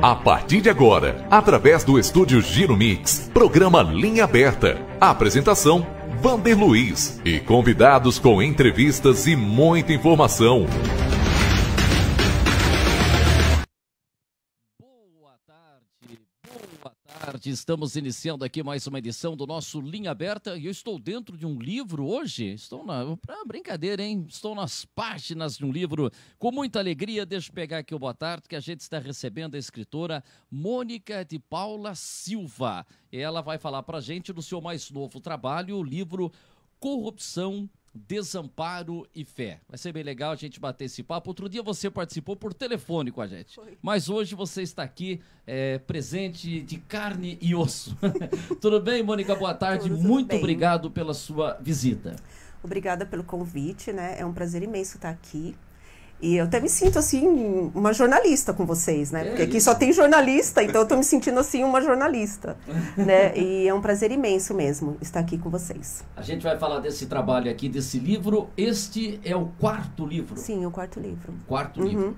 A partir de agora, através do estúdio Giro Mix, programa Linha Aberta. Apresentação, Vander Luiz. E convidados com entrevistas e muita informação. Boa tarde, estamos iniciando aqui mais uma edição do nosso Linha Aberta e eu estou dentro de um livro hoje, brincadeira, hein? Estou nas páginas de um livro com muita alegria. Deixa eu pegar aqui o boa tarde, que a gente está recebendo a escritora Mônica de Paula Silva. Ela vai falar para a gente do seu mais novo trabalho, o livro Corrupção, Desamparo e Fé. Vai ser bem legal a gente bater esse papo. Outro dia você participou por telefone com a gente. Foi. Mas hoje você está aqui presente de carne e osso. Tudo bem, Mônica? Boa tarde. Muito obrigado pela sua visita. Obrigada pelo convite, né? É um prazer imenso estar aqui. E eu até me sinto, assim, uma jornalista com vocês, né? Porque aqui só tem jornalista, então eu tô me sentindo, assim, uma jornalista, né? E é um prazer imenso mesmo estar aqui com vocês. A gente vai falar desse trabalho aqui, desse livro. Este é o quarto livro? Sim, o quarto livro. Quarto livro.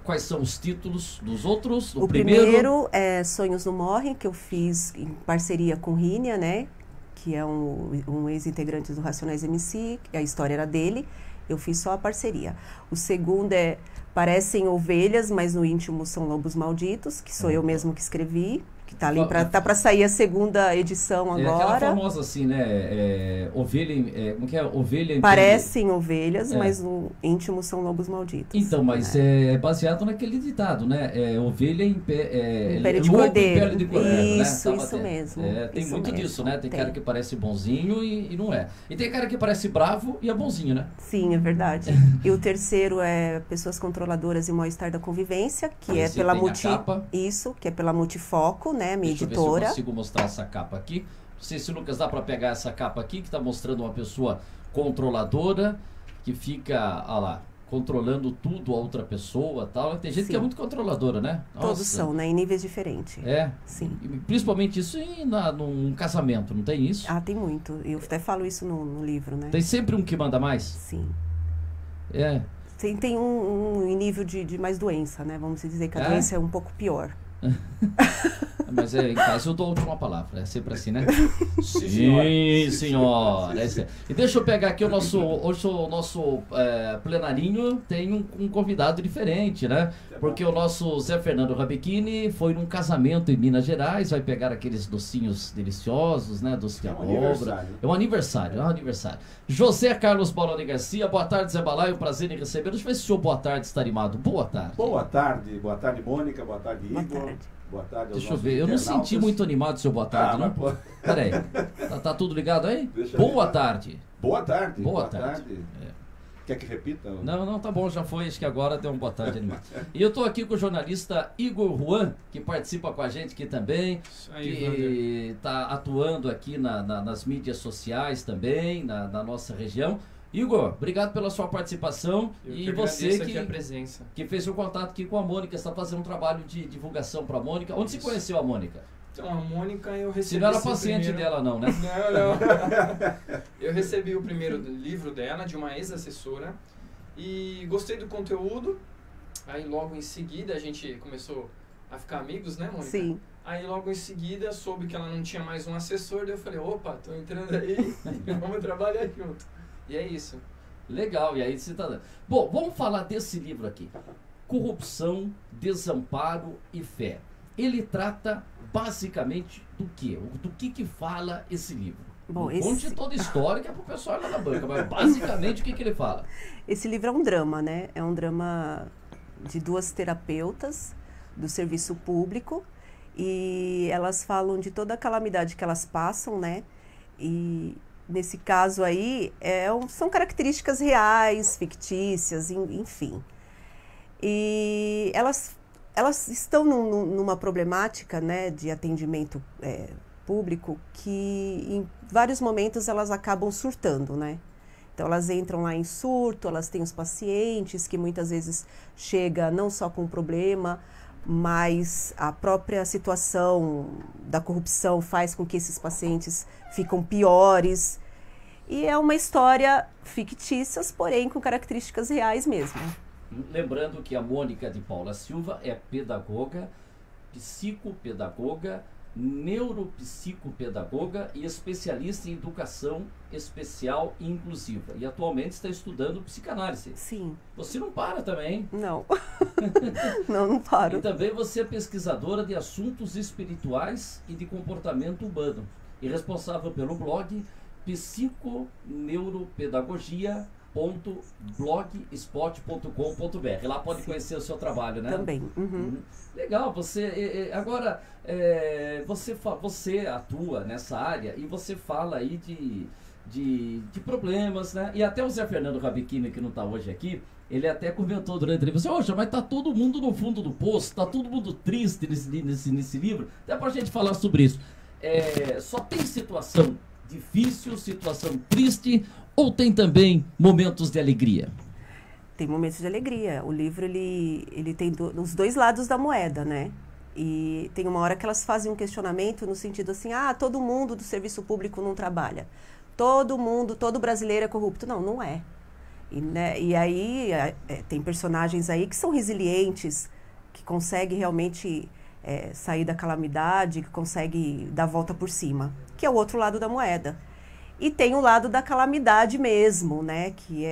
Quais são os títulos dos outros? O primeiro é Sonhos Não Morrem, que eu fiz em parceria com Rínia, né? Que é um ex-integrante do Racionais MC, a história era dele. Eu fiz só a parceria. O segundo é Parecem Ovelhas, mas no íntimo são Lobos Malditos, que sou eu mesmo que escrevi, que tá ali tá para sair a segunda edição agora. É aquela famosa assim, né? Ovelha, como que é? Ovelha... Parecem ovelhas, mas no íntimo são lobos malditos. Então, mas é baseado naquele ditado, né? Ovelha em pele de cordeiro. Isso, né? Isso mesmo. Tem isso muito mesmo. Disso, né? Tem cara que parece bonzinho e não é. E tem cara que parece bravo e é bonzinho, né? Sim, é verdade. E o terceiro é Pessoas Controladoras e o Mal-Estar da Convivência, que é pela que é pela Multifoco, né? Minha editora. Deixa eu ver se eu consigo mostrar essa capa aqui. Não sei se, Lucas, dá para pegar essa capa aqui, que está mostrando uma pessoa controladora, que fica, olha lá, controlando tudo a outra pessoa e tal. Tem gente que é muito controladora, né? Nossa. Todos são, né? Em níveis diferentes. Sim. E, principalmente isso num casamento, não tem isso? Ah, tem muito. Eu até falo isso no livro, né? Tem sempre um que manda mais? Sim. Tem um em nível de mais doença, né? Vamos dizer que a doença é um pouco pior. Mas em casa eu dou a última palavra, é sempre assim, né? Sim, senhora. E deixa eu pegar aqui hoje o nosso plenarinho tem um convidado diferente, né? Porque o nosso Zé Fernando Rabechini foi num casamento em Minas Gerais, vai pegar aqueles docinhos deliciosos, né? Doce de abóbora. É um aniversário. José Carlos Baloni Garcia, boa tarde, Zé Balai, um prazer em receber. Deixa eu ver se o senhor, boa tarde, está animado. Boa tarde. Boa tarde, Mônica, boa tarde, Igor. Boa tarde. Deixa eu ver, eu não senti muito animado, seu boa tarde, não? Peraí, tá tudo ligado aí? Boa tarde. Boa tarde. Boa tarde. Quer que repita? Não, tá bom, já foi, acho que agora deu um boa tarde animado. E eu tô aqui com o jornalista Igor Juan, que participa com a gente aqui também, que tá atuando aqui nas mídias sociais também, na nossa região. Igor, obrigado pela sua participação. E você que fez o contato aqui com a Mônica, está fazendo um trabalho de divulgação para a Mônica. Onde você conheceu a Mônica? Então, a Mônica eu recebi... Se não era paciente dela não, né? Não. Eu recebi o primeiro livro dela, de uma ex-assessora, e gostei do conteúdo. Aí logo em seguida a gente começou a ficar amigos, né, Mônica? Sim. Aí logo em seguida soube que ela não tinha mais um assessor, daí eu falei, opa, tô entrando aí, vamos trabalhar junto. E é isso. Legal, e aí você tá dando. Bom, vamos falar desse livro aqui. Corrupção, Desamparo e Fé. Ele trata basicamente do quê? Do que fala esse livro? Bom, conte toda a história que é pro pessoal lá na banca, mas basicamente o que ele fala? Esse livro é um drama, né? É um drama de duas terapeutas do serviço público e elas falam de toda a calamidade que elas passam, né? E nesse caso aí, são características reais, fictícias, enfim. E elas estão numa problemática, né, de atendimento público que em vários momentos elas acabam surtando, né? Então elas entram lá em surto, elas têm os pacientes que muitas vezes chega não só com problema, mas a própria situação da corrupção faz com que esses pacientes ficam piores. E é uma história fictícia, porém com características reais mesmo. Lembrando que a Mônica de Paula Silva é pedagoga, psicopedagoga, neuropsicopedagoga e especialista em educação especial e inclusiva. E atualmente está estudando psicanálise. Sim. Você não para também? Não. Não paro. E também você é pesquisadora de assuntos espirituais e de comportamento humano. E responsável pelo blog psiconeuropedagogia.blogspot.com.br. Lá pode conhecer o seu trabalho, né? Também. Legal, você agora você atua nessa área e você fala aí de problemas, né? E até o Zé Fernando Rabechini, que não está hoje aqui, ele até comentou durante a entrevista: "Poxa, mas tá todo mundo no fundo do poço, tá todo mundo triste nesse livro". Até pra gente falar sobre isso. Só tem situação difícil, situação triste, ou tem também momentos de alegria? Tem momentos de alegria. O livro, ele tem os dois lados da moeda, né? E tem uma hora que elas fazem um questionamento no sentido assim: todo mundo do serviço público não trabalha. Todo brasileiro é corrupto. Não, não é. E aí tem personagens aí que são resilientes, que conseguem realmente sair da calamidade, que conseguem dar a volta por cima, que é o outro lado da moeda. E tem o lado da calamidade mesmo, né? Que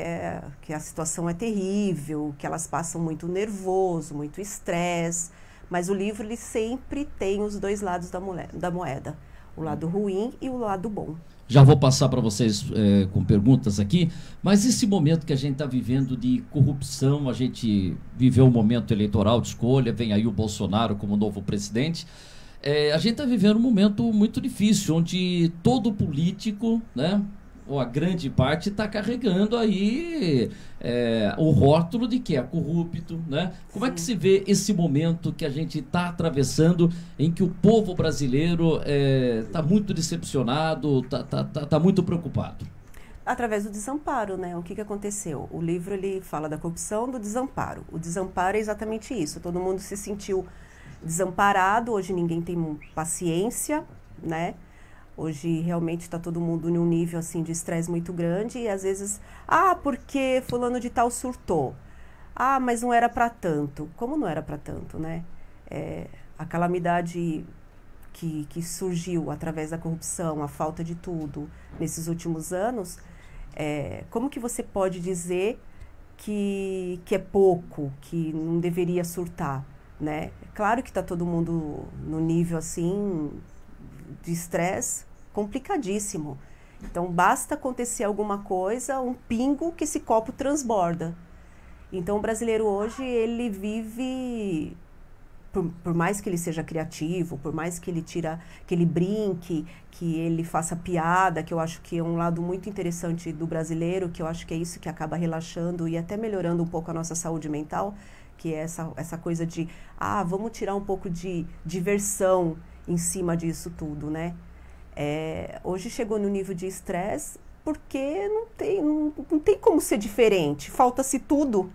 a situação é terrível, que elas passam muito nervoso, muito estresse. Mas o livro, ele sempre tem os dois lados da moeda. O lado ruim e o lado bom. Já vou passar para vocês com perguntas aqui, mas esse momento que a gente está vivendo de corrupção, a gente viveu um momento eleitoral de escolha, vem aí o Bolsonaro como novo presidente. A gente está vivendo um momento muito difícil, onde todo político, né, ou a grande parte, está carregando aí o rótulo de que é corrupto, né? Como é que se vê esse momento que a gente está atravessando, em que o povo brasileiro está muito decepcionado, está muito preocupado? Através do desamparo, né? O que aconteceu? O livro, ele fala da corrupção, do desamparo. O desamparo é exatamente isso. Todo mundo se sentiu desamparado. Hoje ninguém tem paciência, né? Hoje realmente está todo mundo num nível assim de estresse muito grande e às vezes, porque fulano de tal surtou. Mas não era para tanto. Como não era para tanto, né? A calamidade que surgiu através da corrupção, a falta de tudo nesses últimos anos, como que você pode dizer que é pouco, que não deveria surtar, né? Claro que está todo mundo no nível assim de estresse complicadíssimo. Então, basta acontecer alguma coisa, um pingo, que esse copo transborda. Então, o brasileiro hoje, ele vive, por mais que ele seja criativo, por mais que ele brinque, que ele faça piada, que eu acho que é um lado muito interessante do brasileiro, que eu acho que é isso que acaba relaxando e até melhorando um pouco a nossa saúde mental, que é essa coisa de, vamos tirar um pouco de diversão em cima disso tudo, né? Hoje chegou no nível de estresse porque não tem como ser diferente, falta-se tudo,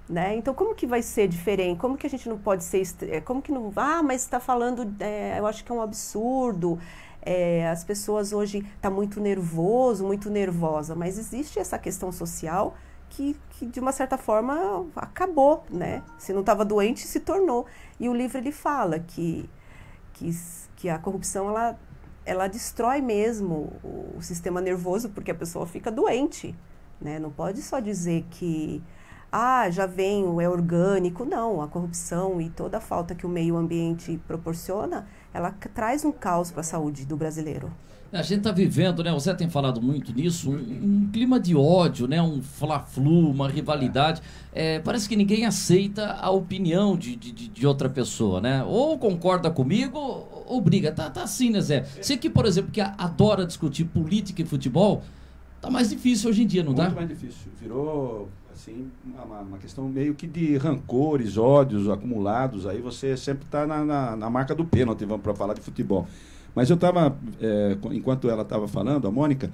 né? Então como que vai ser diferente? Como que a gente não pode ser, como que não, mas está falando, eu acho que é um absurdo, as pessoas hoje estão muito nervoso, muito nervosa, mas existe essa questão social que de uma certa forma acabou, né? Se não estava doente, se tornou. E o livro, ele fala que a corrupção, ela destrói mesmo o sistema nervoso, porque a pessoa fica doente, né? Não pode só dizer que, já vem, é orgânico. Não, a corrupção e toda a falta que o meio ambiente proporciona, ela traz um caos para a saúde do brasileiro. A gente está vivendo, né? O Zé tem falado muito nisso, um clima de ódio, né? Um fla-flu, uma rivalidade. Parece que ninguém aceita a opinião de outra pessoa, né? Ou concorda comigo ou briga. Tá assim, né, Zé? Você que, por exemplo, que adora discutir política e futebol, tá mais difícil hoje em dia, não tá? Muito mais difícil. Virou, assim, uma questão meio que de rancores, ódios acumulados. Aí você sempre está na marca do pênalti, vamos para falar de futebol. Mas eu estava, enquanto ela estava falando, a Mônica,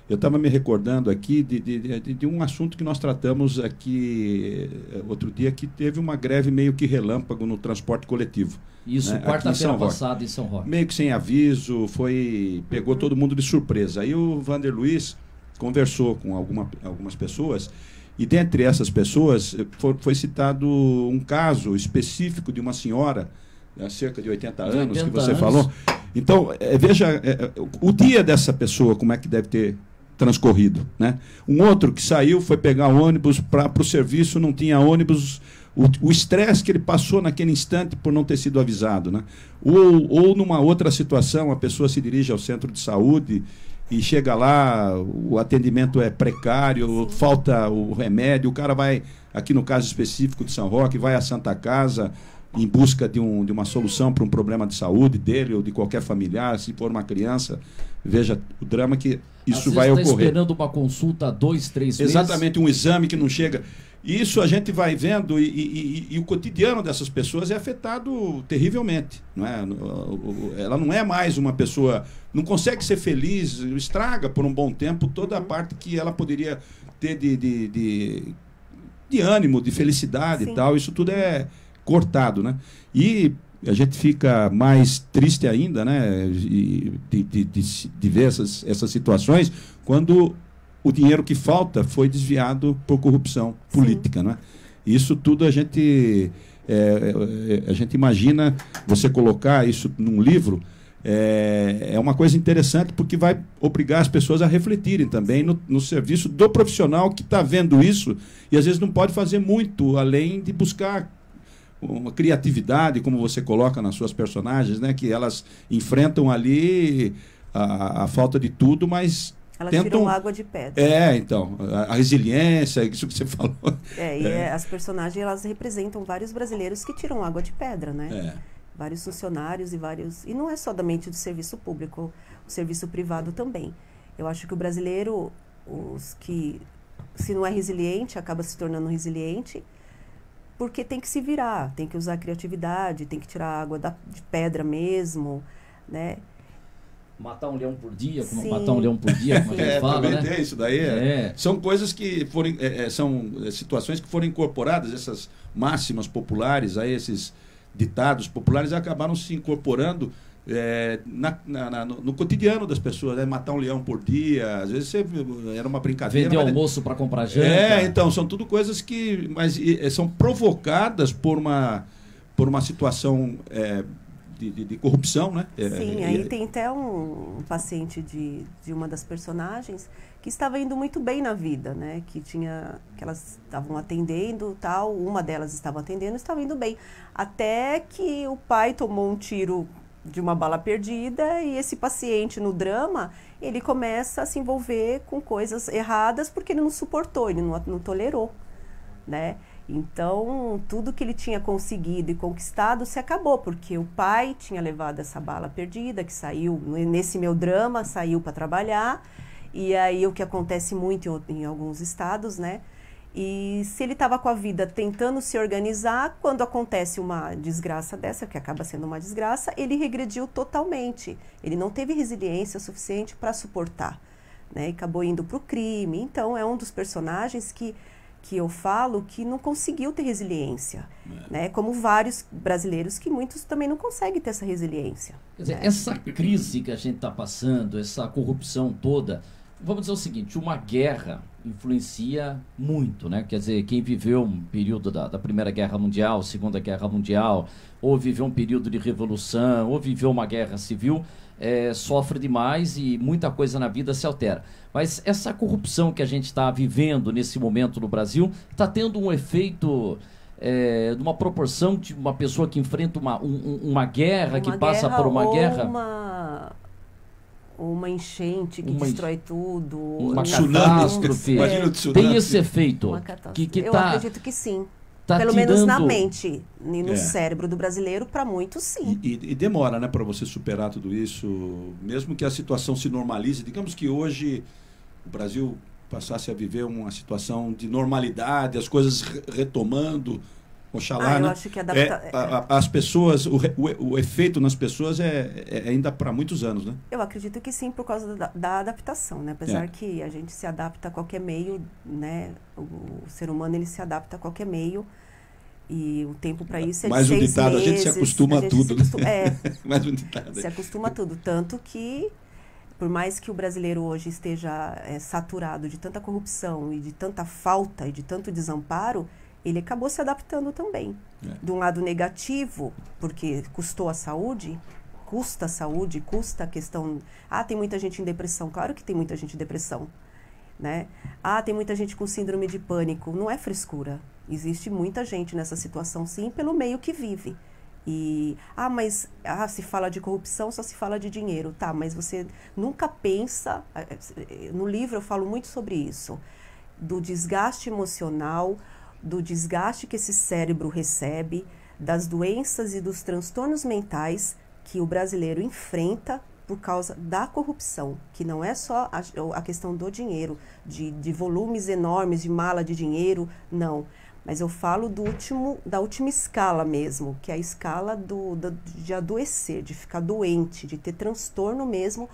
eu estava me recordando aqui de um assunto que nós tratamos aqui outro dia, que teve uma greve meio que relâmpago no transporte coletivo. Isso, né? Quarta-feira passada em São Roque. Meio que sem aviso, pegou todo mundo de surpresa. Aí o Vander Luiz conversou com algumas pessoas E dentre essas pessoas, foi citado um caso específico de uma senhora, há cerca de 80 anos, que você falou. Então, veja o dia dessa pessoa, como é que deve ter transcorrido, né? Um outro que saiu, foi pegar ônibus para o serviço, não tinha ônibus, o estresse que ele passou naquele instante por não ter sido avisado, né? Ou numa outra situação, a pessoa se dirige ao centro de saúde e chega lá, o atendimento é precário, falta o remédio, o cara vai, aqui no caso específico de São Roque, vai à Santa Casa em busca de uma solução para um problema de saúde dele ou de qualquer familiar, se for uma criança. Veja o drama que isso vai ocorrer. Está esperando uma consulta há 2, 3 meses. Exatamente, um exame que não chega. Isso a gente vai vendo e o cotidiano dessas pessoas é afetado terrivelmente. Não é? Ela não é mais uma pessoa, não consegue ser feliz, estraga por um bom tempo toda a parte que ela poderia ter de ânimo, de felicidade. Sim. E tal. Isso tudo é cortado, né? E a gente fica mais triste ainda, né, de ver essas situações quando o dinheiro que falta foi desviado por corrupção política, né? Isso tudo a gente imagina, você colocar isso num livro, é uma coisa interessante porque vai obrigar as pessoas a refletirem também no serviço do profissional que está vendo isso e às vezes não pode fazer muito além de buscar uma criatividade, como você coloca nas suas personagens, né, que elas enfrentam ali a falta de tudo, mas elas tentam... tiram água de pedra. Então, a resiliência, isso que você falou. As personagens, elas representam vários brasileiros que tiram água de pedra, né? Vários funcionários e não é somente do serviço público, o serviço privado também. Eu acho que o brasileiro, se não é resiliente, acaba se tornando resiliente, porque tem que se virar, tem que usar a criatividade, tem que tirar a água de pedra mesmo, né? Matar um leão por dia, como matar um leão por dia, como a gente fala, também né? Tem isso daí. São coisas que são situações que foram incorporadas, essas máximas populares, aí, esses ditados populares acabaram se incorporando no cotidiano das pessoas, né? Matar um leão por dia, às vezes era uma brincadeira. Vender almoço para comprar janta. Então, são tudo coisas que são provocadas por uma situação de corrupção, né? Sim, aí tem até um paciente de uma das personagens que estava indo muito bem na vida, né? Que elas estavam atendendo, tal, uma delas estava atendendo, estava indo bem. Até que o pai tomou um tiro de uma bala perdida e esse paciente no drama, ele começa a se envolver com coisas erradas porque ele não suportou, ele não tolerou, né? Então, tudo que ele tinha conseguido e conquistado se acabou, porque o pai tinha levado essa bala perdida, que saiu, nesse meu drama, saiu para trabalhar, e aí o que acontece muito em alguns estados, né? E se ele estava com a vida tentando se organizar, quando acontece uma desgraça dessa, que acaba sendo uma desgraça, ele regrediu totalmente. Ele não teve resiliência suficiente para suportar, né? E acabou indo para o crime. Então, é um dos personagens que eu falo que não conseguiu ter resiliência, né? Como vários brasileiros que muitos também não conseguem ter essa resiliência. Quer dizer, essa crise que a gente está passando, essa corrupção toda, vamos dizer o seguinte, uma guerra influencia muito, né? Quer dizer, quem viveu um período da Primeira Guerra Mundial, Segunda Guerra Mundial, ou viveu um período de revolução, ou viveu uma guerra civil, sofre demais e muita coisa na vida se altera. Mas essa corrupção que a gente está vivendo nesse momento no Brasil está tendo um efeito numa proporção de uma pessoa que enfrenta uma guerra, que passa por uma guerra... Uma enchente que destrói tudo. Uma catástrofe. Tem esse efeito. Eu acredito que sim. Pelo menos na mente e no cérebro do brasileiro, para muitos, sim. E demora, né, para você superar tudo isso, mesmo que a situação se normalize. Digamos que hoje o Brasil passasse a viver uma situação de normalidade, as coisas retomando. Oxalá, né? Eu acho que as pessoas, o efeito nas pessoas é ainda para muitos anos, né? Eu acredito que sim, por causa da adaptação, né? Apesar que a gente se adapta a qualquer meio, né? O ser humano, ele se adapta a qualquer meio e o tempo para isso é de 6 meses. Mais um ditado, a gente se acostuma a tudo, né? Mais um ditado. Se acostuma a tudo, tanto que por mais que o brasileiro hoje esteja saturado de tanta corrupção e de tanta falta e de tanto desamparo, ele acabou se adaptando também. De um lado negativo, porque custou a saúde, custa a questão... tem muita gente em depressão. Claro que tem muita gente em depressão, né? Tem muita gente com síndrome de pânico. Não é frescura. Existe muita gente nessa situação, sim, pelo meio que vive. Mas se fala de corrupção, só se fala de dinheiro. Tá, mas você nunca pensa... No livro eu falo muito sobre isso. Do desgaste emocional, do desgaste que esse cérebro recebe, das doenças e dos transtornos mentais que o brasileiro enfrenta por causa da corrupção, que não é só a questão do dinheiro, de volumes enormes de mala de dinheiro, não. Mas eu falo da última escala mesmo, que é a escala de adoecer, de ficar doente, de ter transtorno mesmo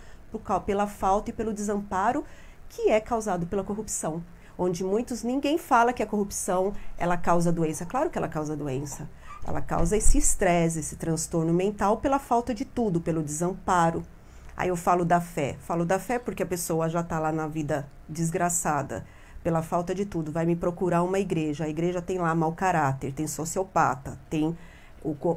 pela falta e pelo desamparo que é causado pela corrupção. Onde ninguém fala que a corrupção ela causa doença. Claro que ela causa doença. Ela causa esse estresse, esse transtorno mental pela falta de tudo, pelo desamparo. Aí eu falo da fé. Falo da fé porque a pessoa já está lá na vida desgraçada, pela falta de tudo. Vai me procurar uma igreja. A igreja tem lá mau caráter, tem sociopata, tem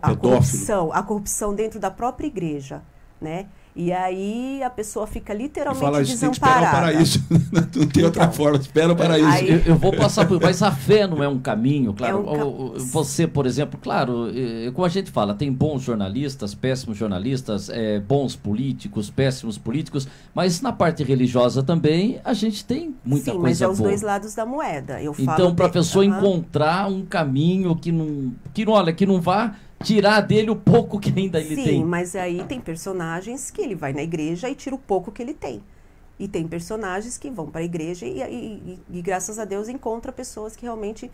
a corrupção dentro da própria igreja, né? E aí a pessoa fica literalmente desamparada. Tem que esperar o paraíso. Não tem outra forma, espera o paraíso. Eu vou passar por... Mas a fé não é um caminho, claro. Você, por exemplo, claro, como a gente fala, tem bons jornalistas, péssimos jornalistas, bons políticos, péssimos políticos, mas na parte religiosa também a gente tem muita coisa boa. Sim, mas os dois lados da moeda. Então, para a pessoa encontrar um caminho que não vá tirar dele o pouco que ainda ele tem. Sim, mas aí tem personagens que ele vai na igreja e tira o pouco que ele tem. E tem personagens que vão para a igreja e graças a Deus encontra pessoas que realmente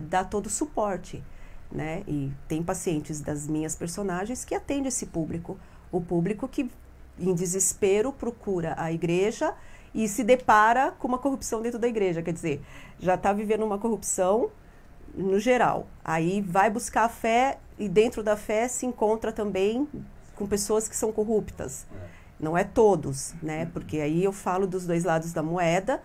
dá todo o suporte, né? E tem pacientes das minhas personagens que atendem esse público. O público que, em desespero, procura a igreja e se depara com uma corrupção dentro da igreja. Quer dizer, já está vivendo uma corrupção no geral. Aí vai buscar a fé e dentro da fé se encontra também com pessoas que são corruptas. Não é todos, né? Porque aí eu falo dos dois lados da moeda,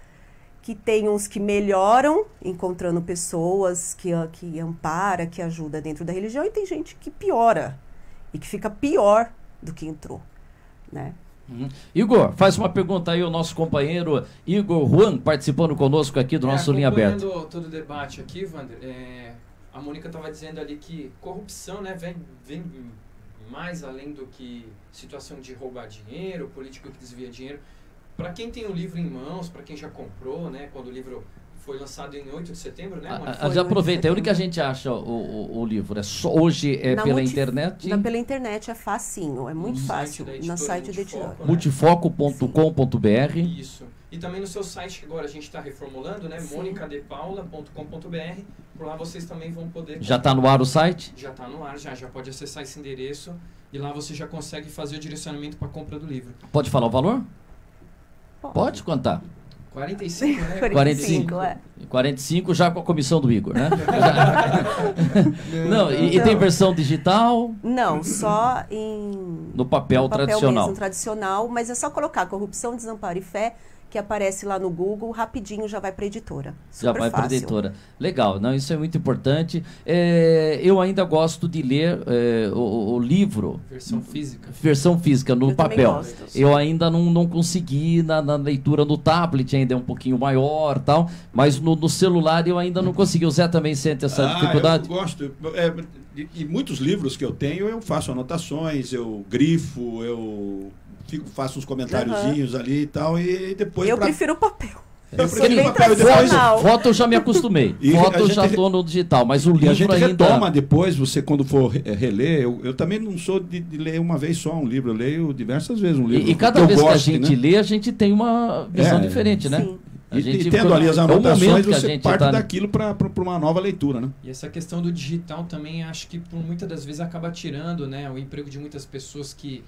que tem uns que melhoram, encontrando pessoas que ampara, que ajuda dentro da religião, e tem gente que piora, e que fica pior do que entrou, né? Igor, faz uma pergunta aí, o nosso companheiro Igor Juan, participando conosco aqui do nosso Linha Aberta. Acompanhando todo o debate aqui, Wander, a Mônica estava dizendo ali que corrupção, né, vem mais além do que situação de roubar dinheiro, político que desvia dinheiro. Para quem tem o livro em mãos, para quem já comprou, né, quando o livro foi lançado em 8 de setembro, né, Mônica? Já aproveita, onde que a gente acha o livro? Hoje pela internet? Pela internet é facinho, é muito fácil, no site da editora. Multifoco.com.br. Isso. E também no seu site, que agora a gente está reformulando, né? monicadepaula.com.br. Por lá vocês também vão poder... Já está no ar o site? Já está no ar, já pode acessar esse endereço. E lá você já consegue fazer o direcionamento para a compra do livro. Pode falar o valor? Pode contar. 45, né? 45, 45 já com a comissão do Igor, né? Não, e tem versão digital? Não, só no papel tradicional. Mesmo, tradicional, mas é só colocar corrupção, desamparo e fé, que aparece lá no Google, rapidinho já vai para a editora. Já vai para a editora. Legal, não, isso é muito importante. Eu ainda gosto de ler o livro. Versão física, no papel. Eu ainda não consegui na leitura no tablet, ainda é um pouquinho maior tal, mas no celular eu ainda não consegui. O Zé também sente essa dificuldade? Eu gosto. E muitos livros que eu tenho, eu faço anotações, eu grifo, faço uns comentáriozinhos ali e tal, e depois... Eu prefiro o papel. Eu prefiro o papel. Depois, foto eu já me acostumei. Foto eu já estou no digital, mas o livro a gente ainda... retoma depois, você quando for reler, eu também não sou de ler uma vez só um livro, eu leio diversas vezes um livro. E cada vez que a gente lê, a gente tem uma visão diferente, né? Sim. E tendo ali as anotações, você parte daquilo para uma nova leitura, né? E essa questão do digital também, acho que por muitas das vezes acaba tirando, né, o emprego de muitas pessoas que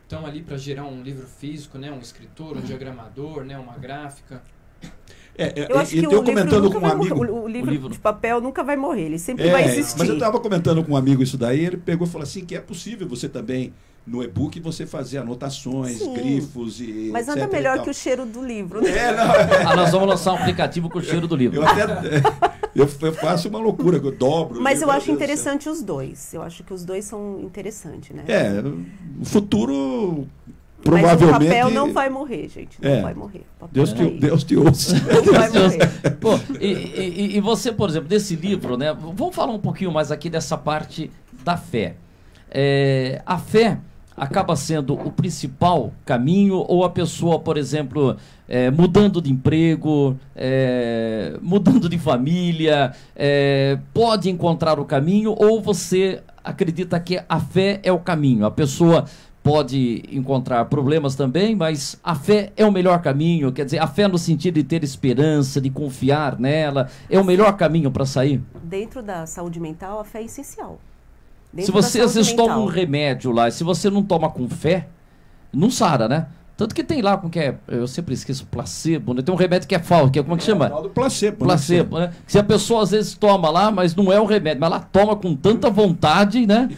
estão ali para gerar um livro físico, né, um escritor, um diagramador, né, uma gráfica. Eu acho que eu o livro comentando nunca com um vai morrer. amigo. O livro de papel nunca vai morrer, ele sempre vai existir. Mas eu estava comentando com um amigo isso daí, ele pegou e falou assim que é possível você também, no e-book, você fazer anotações, Sim. grifos e Mas nada etc. melhor e tal. que o cheiro do livro, né? Nós vamos lançar um aplicativo com o cheiro do livro. Eu até eu faço uma loucura, eu dobro. Mas eu meu acho Deus do céu. interessante os dois. Eu acho que os dois são interessantes, né? O futuro Mas provavelmente... o papel não vai morrer, gente. Não vai morrer. O papel tá aí. Deus te ouça. Não vai morrer. Pô, e você, por exemplo, desse livro, né? Vamos falar um pouquinho mais aqui dessa parte da fé. A fé acaba sendo o principal caminho, ou a pessoa, por exemplo, mudando de emprego, mudando de família, pode encontrar o caminho, ou você acredita que a fé é o caminho? A pessoa pode encontrar problemas também, mas a fé é o melhor caminho, quer dizer, a fé no sentido de ter esperança, de confiar nela, é o melhor caminho para sair? Dentro da saúde mental, a fé é essencial. Se você às vezes toma um remédio lá, se você não toma com fé, não sara, né? Tanto que tem lá, como que é, eu sempre esqueço, placebo, né? Tem um remédio que é falso, que é, como é que chama? Do placebo. Placebo, né? Se a pessoa às vezes toma lá, mas não é o remédio, mas ela toma com tanta vontade, né?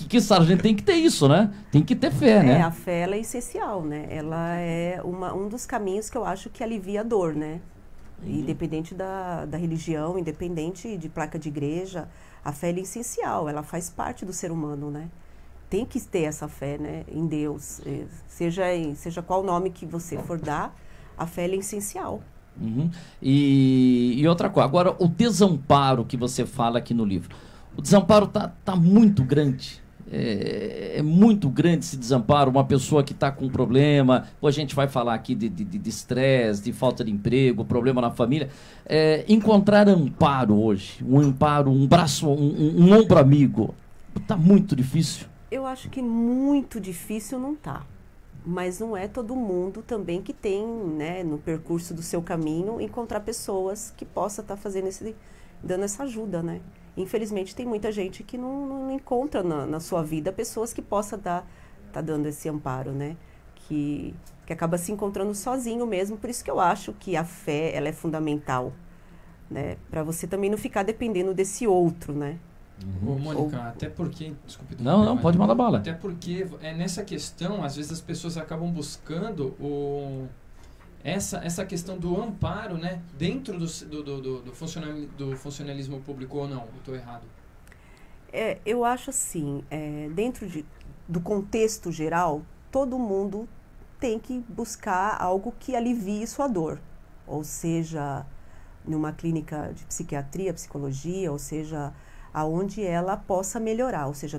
Que sara, a gente tem que ter isso, né? Tem que ter fé, né? A fé ela é essencial, né? Ela é um dos caminhos que eu acho que alivia a dor, né? Independente da religião, independente de placa de igreja, a fé ela é essencial, ela faz parte do ser humano, né? Tem que ter essa fé, né, em Deus, seja qual nome que você for dar, a fé ela é essencial. E outra coisa, agora o desamparo que você fala aqui no livro, o desamparo tá muito grande. É muito grande esse desamparo, uma pessoa que está com um problema, a gente vai falar aqui de estresse, de falta de emprego, problema na família, encontrar amparo hoje, um amparo, um braço, um ombro amigo, está muito difícil. Eu acho que muito difícil não tá, mas não é todo mundo também que tem, né, no percurso do seu caminho, encontrar pessoas que possa estar dando essa ajuda, né? Infelizmente tem muita gente que não encontra na sua vida pessoas que possa tá dando esse amparo, né? Que acaba se encontrando sozinho mesmo, por isso que eu acho que a fé ela é fundamental, né? Para você também não ficar dependendo desse outro, né? Ô, Mônica, até porque... Desculpe. Não, pode mandar bala. Até porque nessa questão, às vezes as pessoas acabam buscando essa questão do amparo, né? Dentro do funcionalismo público ou não? Eu estou errado? Eu acho assim, dentro do contexto geral, todo mundo tem que buscar algo que alivie sua dor. Ou seja, numa clínica de psiquiatria, psicologia, ou seja, aonde ela possa melhorar, ou seja,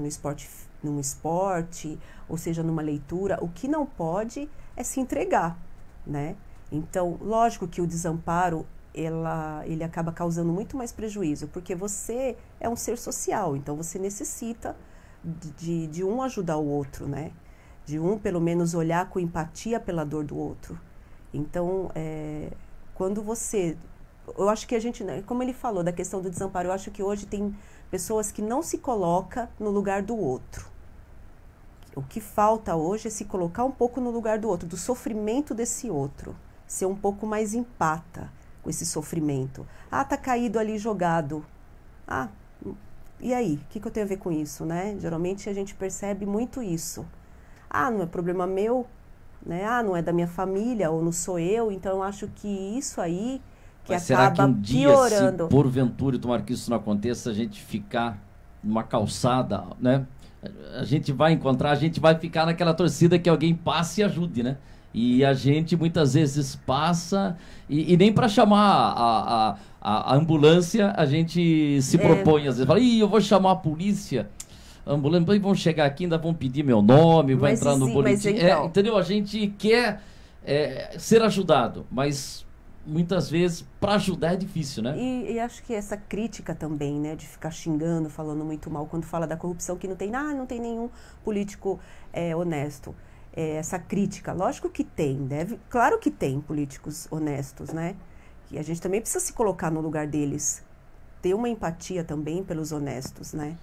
num esporte, ou seja, numa leitura. O que não pode é se entregar, né? Então, lógico que o desamparo, ele acaba causando muito mais prejuízo, porque você é um ser social, então você necessita de um ajudar o outro, né? De um, pelo menos, olhar com empatia pela dor do outro. Então, quando você... Eu acho que a gente, como ele falou da questão do desamparo, eu acho que hoje tem pessoas que não se colocam no lugar do outro. O que falta hoje é se colocar um pouco no lugar do outro, do sofrimento desse outro. Ser um pouco mais empata com esse sofrimento. Tá caído ali jogado. E aí? O que eu tenho a ver com isso, né? Geralmente a gente percebe muito isso. Não é problema meu, né? Não é da minha família, ou não sou eu. Então eu acho que isso aí que Mas acaba será que um dia, piorando. se porventura, tomara que isso não aconteça, a gente ficar numa calçada, né? A gente vai encontrar, a gente vai ficar naquela torcida que alguém passe e ajude, né? E a gente muitas vezes passa e nem para chamar a ambulância a gente se propõe, às vezes fala, eu vou chamar a polícia, a ambulância, vão chegar aqui, ainda vão pedir meu nome, vai entrar no boletim. Então... entendeu? A gente quer ser ajudado, mas muitas vezes para ajudar é difícil, né? E acho que essa crítica também, né, de ficar xingando, falando muito mal quando fala da corrupção, que não tem nenhum político honesto. Essa crítica, lógico que tem, claro que tem políticos honestos, né? E a gente também precisa se colocar no lugar deles, ter uma empatia também pelos honestos, né?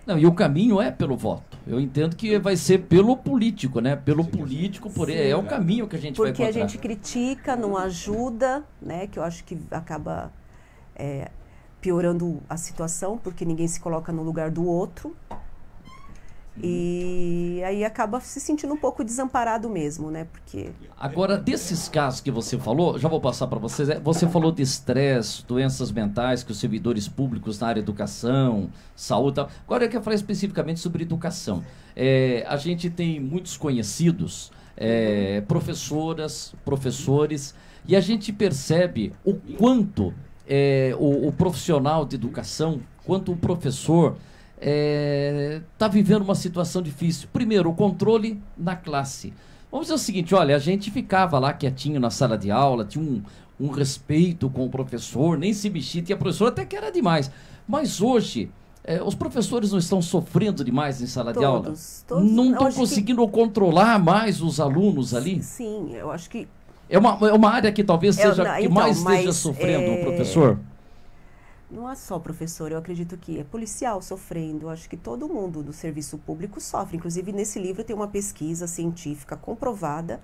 Não, e o caminho é pelo voto. Eu entendo que vai ser pelo político, né? Pelo político, é o caminho que a gente vai encontrar. Porque a gente critica, não ajuda, né? Que eu acho que acaba piorando a situação, porque ninguém se coloca no lugar do outro. E aí acaba se sentindo um pouco desamparado mesmo, né? Porque... Agora, desses casos que você falou, já vou passar para vocês, você falou de estresse, doenças mentais que os servidores públicos na área de educação, saúde... Tal. Agora eu quero falar especificamente sobre educação. A gente tem muitos conhecidos, professoras, professores, e a gente percebe o quanto o profissional de educação, quanto o professor... está vivendo uma situação difícil. Primeiro, o controle na classe. Vamos dizer o seguinte, olha, a gente ficava lá quietinho na sala de aula, tinha um respeito com o professor, nem se mexia, tinha professor até que era demais. Mas hoje, os professores não estão sofrendo demais em sala de aula? Todos. Não estão conseguindo controlar mais os alunos ali? Sim, eu acho que... É uma área que talvez seja que mais esteja sofrendo o professor? Não é só professor, eu acredito que é policial sofrendo, acho que todo mundo do serviço público sofre. Inclusive, nesse livro tem uma pesquisa científica comprovada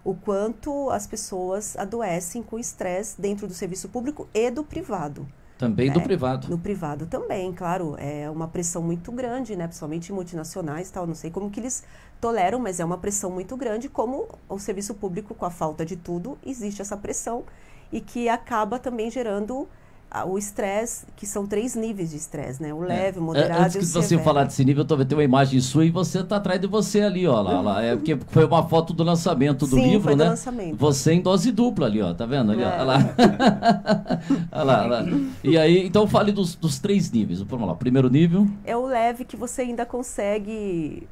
o quanto as pessoas adoecem com estresse dentro do serviço público e do privado. Também do privado. No privado também, claro, é uma pressão muito grande, né? Principalmente em multinacionais, tal, não sei como que eles toleram, mas é uma pressão muito grande, como o serviço público, com a falta de tudo, existe essa pressão e que acaba também gerando... o estresse, que são 3 níveis de estresse, né? O leve, o moderado antes e o que severo. você falar desse nível, eu tenho uma imagem sua e você tá atrás de você ali, ó. Lá. Porque foi uma foto do lançamento do livro, foi né? do lançamento. Você em dose dupla ali, ó. Tá vendo? Ali, ó. Olha lá. Olha lá. E aí, então fale dos 3 níveis. Vamos lá. Primeiro nível. É o leve que você ainda consegue,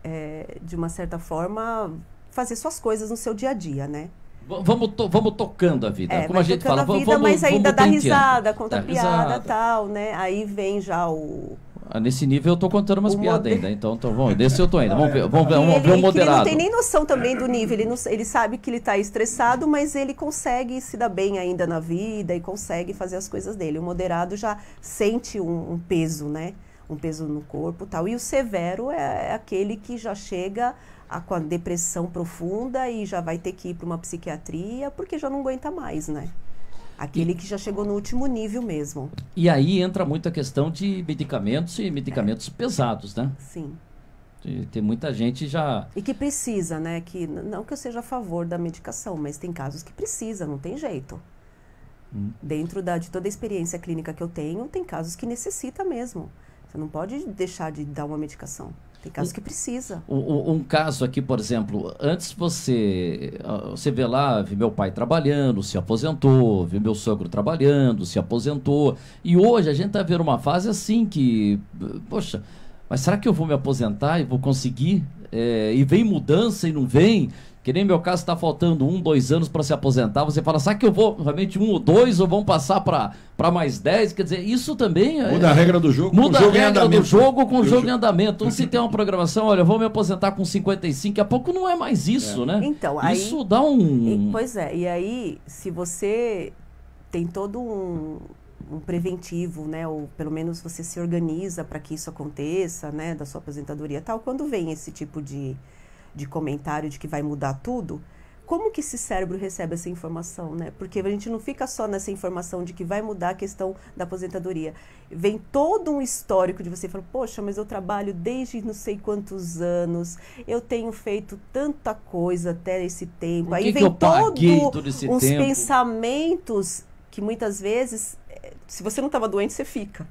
de uma certa forma, fazer suas coisas no seu dia a dia, né? Vamos tocando a vida, como a gente fala. Mas ainda dá risada, conta dá piada e tal, né? Aí vem já o... nesse nível eu tô contando umas piadas ainda, então vamos, desse eu tô ainda. Vamos ver o moderado. Ele não tem nem noção também do nível, ele sabe que ele tá estressado, mas ele consegue se dar bem ainda na vida e consegue fazer as coisas dele. O moderado já sente um peso, né? Um peso no corpo e tal. E o severo é aquele que já chega... com a depressão profunda e já vai ter que ir para uma psiquiatria porque já não aguenta mais, né? Aquele que já chegou no último nível mesmo. E aí entra muito a questão de medicamentos e medicamentos pesados, né? Sim. Tem muita gente já... E que precisa, né? Que, não que eu seja a favor da medicação, mas tem casos que precisa, não tem jeito. Dentro de toda a experiência clínica que eu tenho, tem casos que necessita mesmo. Você não pode deixar de dar uma medicação. Tem casos que precisa. Um caso aqui, por exemplo, antes você vê lá, vi meu pai trabalhando, se aposentou, vi meu sogro trabalhando, se aposentou. E hoje a gente está vendo uma fase assim que, poxa, mas será que eu vou me aposentar e vou conseguir? E vem mudança e não vem? Que nem meu caso, está faltando 1, 2 anos para se aposentar. Você fala, será que eu vou realmente 1 ou 2 ou vão passar para mais 10? Quer dizer, isso também... Muda a regra do jogo. Muda a regra do jogo com o jogo em andamento. Então, se tem uma programação, olha, eu vou me aposentar com 55, daqui a pouco não é mais isso, né? Então, isso dá um... Pois é, e aí, se você tem todo um preventivo, né, ou pelo menos você se organiza para que isso aconteça, né, da sua aposentadoria e tal, quando vem esse tipo de comentário de que vai mudar tudo, como que esse cérebro recebe essa informação, né? Porque a gente não fica só nessa informação de que vai mudar a questão da aposentadoria. Vem todo um histórico de você falar, poxa, mas eu trabalho desde não sei quantos anos, eu tenho feito tanta coisa até esse tempo. Aí vem todo esse uns tempo? Pensamentos que muitas vezes, se você não estava doente, você fica.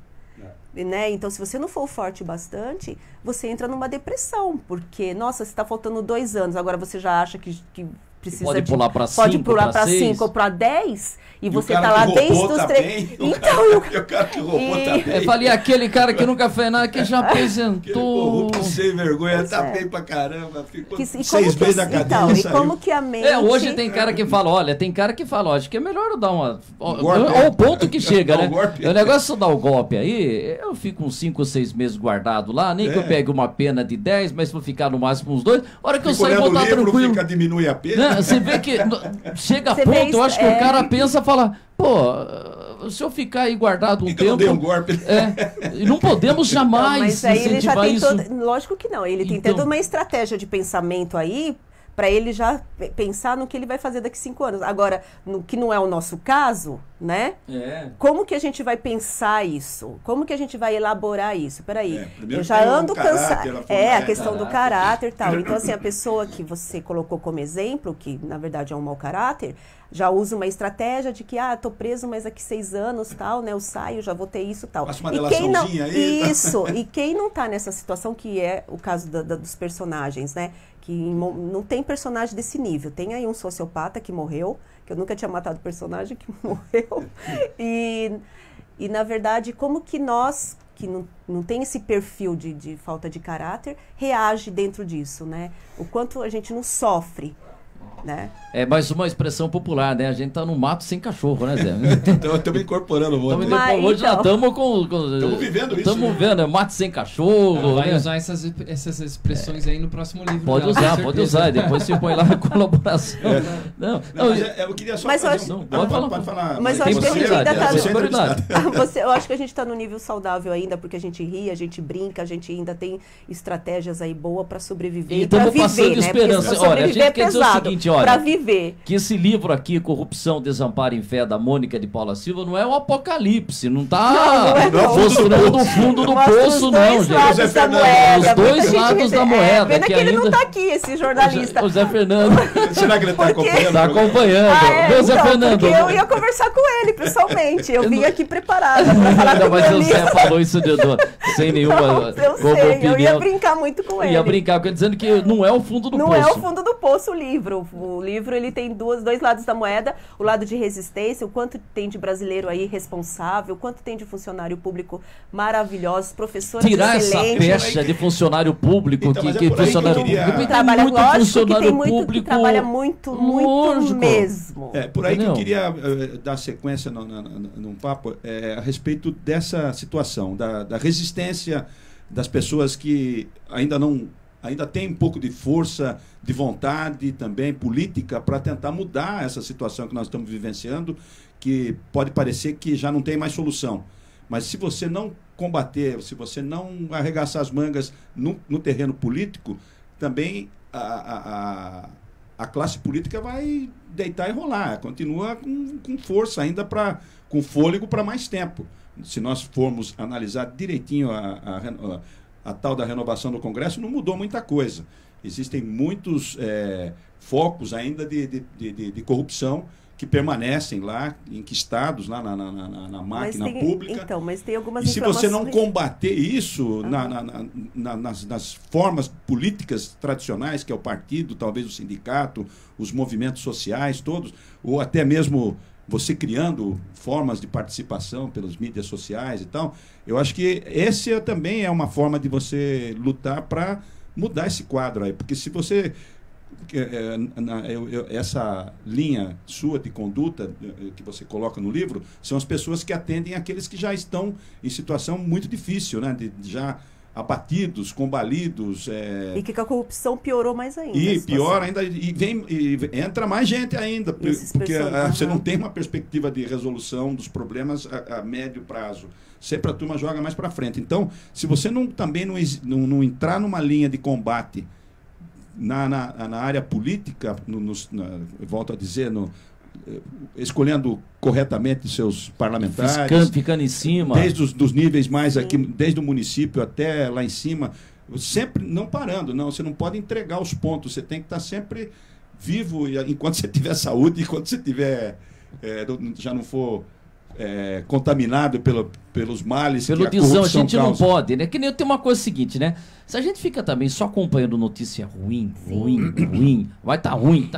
Né? Então, se você não for forte bastante, você entra numa depressão, porque, nossa, você está faltando 2 anos, agora você já acha que precisa pode pular para 5, pode pular para 5 ou para 10, e você está lá desde os 3. Então, o cara que roubou tá bem. Eu falei, aquele cara que nunca fez nada, que já apresentou. Sem vergonha, tá bem pra caramba. Ficou 6 meses na cadeia. Então, e como que a mente... hoje tem cara que fala, acho que é melhor eu dar uma... Olha o ponto que chega, né? O negócio de dar o golpe aí, eu fico uns 5 ou 6 meses guardado lá, nem que eu pegue uma pena de 10, mas vou ficar no máximo uns 2. A hora que eu sair, vou estar tranquilo. Diminui a pena. Você vê que chega a ponto, eu acho que o cara pensa e fala, pô, se eu ficar aí guardado um tempo... Eu dei um golpe. E não podemos jamais mas aí ele já tem isso. Lógico que não. Ele tem toda uma estratégia de pensamento aí para ele já pensar no que ele vai fazer daqui 5 anos. Agora, no que não é o nosso caso, né? Como que a gente vai pensar isso? Como que a gente vai elaborar isso? Peraí, eu já ando cansado. A questão do caráter e tal. Então, assim, a pessoa que você colocou como exemplo, que na verdade é um mau caráter, já usa uma estratégia de que, tô preso, mas daqui 6 anos, tal, né? Eu saio, já vou ter isso, tal. Faça uma delaçãozinha aí. Isso. E quem não tá nessa situação, que é o caso dos personagens, né? Que não tem personagem desse nível. Tem aí um sociopata que morreu, que eu nunca tinha matado personagem que morreu. E na verdade, como que nós, que não tem esse perfil de falta de caráter, reage dentro disso, né? O quanto a gente não sofre, né? É mais uma expressão popular, né? A gente tá no mato sem cachorro, né, Zé? Então, estamos incorporando o mundo. Hoje nós estamos Estamos vivendo isso. Estamos vendo, mato sem cachorro. Vai usar essas expressões aí no próximo livro. Pode usar. Depois você põe lá na colaboração. Não, mas eu queria só fazer pode falar. Mas eu acho que a gente ainda tá... Eu acho que a gente está no nível saudável ainda, porque a gente ri, a gente brinca, a gente ainda tem estratégias aí boas para sobreviver e para viver, passando esperança. Olha, a gente quer dizer o seguinte, olha, para viver. Que esse livro aqui, Corrupção, Desamparo e Fé, da Mônica de Paula Silva, não é um apocalipse, não tá mostrando o fundo do poço, não, gente. Os dois lados da moeda. Pena que ele não tá aqui, esse jornalista. O Zé Fernando. Será que ele tá acompanhando? Tá acompanhando. Zé Fernando. Porque eu ia conversar com ele, pessoalmente. Eu vim aqui preparada para falar com mas o Zé falou isso sem nenhuma opinião. Eu ia brincar muito com ele. Ia brincar, dizendo que não é o fundo do poço. Não é o fundo do poço o livro. O livro, ele tem dois lados da moeda, o lado de resistência, o quanto tem de brasileiro aí responsável, o quanto tem de funcionário público maravilhosos, professores tirar excelentes. Essa pecha de funcionário público, então, que funcionário público trabalha, muito lógico, funcionário que tem muito, público que trabalha muito mesmo. Por aí que eu queria dar sequência num papo a respeito dessa situação, da resistência das pessoas que ainda tem um pouco de força, de vontade também política para tentar mudar essa situação que nós estamos vivenciando, que pode parecer que já não tem mais solução. Mas se você não combater, se você não arregaçar as mangas no terreno político, também a classe política vai deitar e rolar, continua com força ainda, com fôlego para mais tempo. Se nós formos analisar direitinho a tal da renovação do Congresso, não mudou muita coisa. Existem muitos focos ainda de corrupção que permanecem lá, enquistados lá na máquina pública. Então, mas tem algumas e se você não combater isso nas formas políticas tradicionais, que é o partido, talvez o sindicato, os movimentos sociais todos, ou até mesmo você criando formas de participação pelas mídias sociais e tal, eu acho que esse também é uma forma de você lutar para mudar esse quadro aí. Porque se você... essa linha sua de conduta que você coloca no livro, são as pessoas que atendem aqueles que já estão em situação muito difícil, né? Já abatidos, combalidos. E que a corrupção piorou mais ainda. E pior ainda, e entra mais gente ainda, porque você não tem uma perspectiva de resolução dos problemas a médio prazo. Sempre a turma joga mais para frente. Então, se você também não entrar numa linha de combate na área política, volto a dizer, escolhendo corretamente seus parlamentares, ficando em cima, desde os níveis mais aqui, desde o município até lá em cima, sempre não parando, você não pode entregar os pontos, você tem que estar sempre vivo enquanto você tiver saúde, enquanto você tiver já não for contaminado pelos males pelo que a corrupção a gente causa. Não pode, né? Que nem tem uma coisa seguinte, né? Se a gente fica também só acompanhando notícia ruim, vai tá ruim.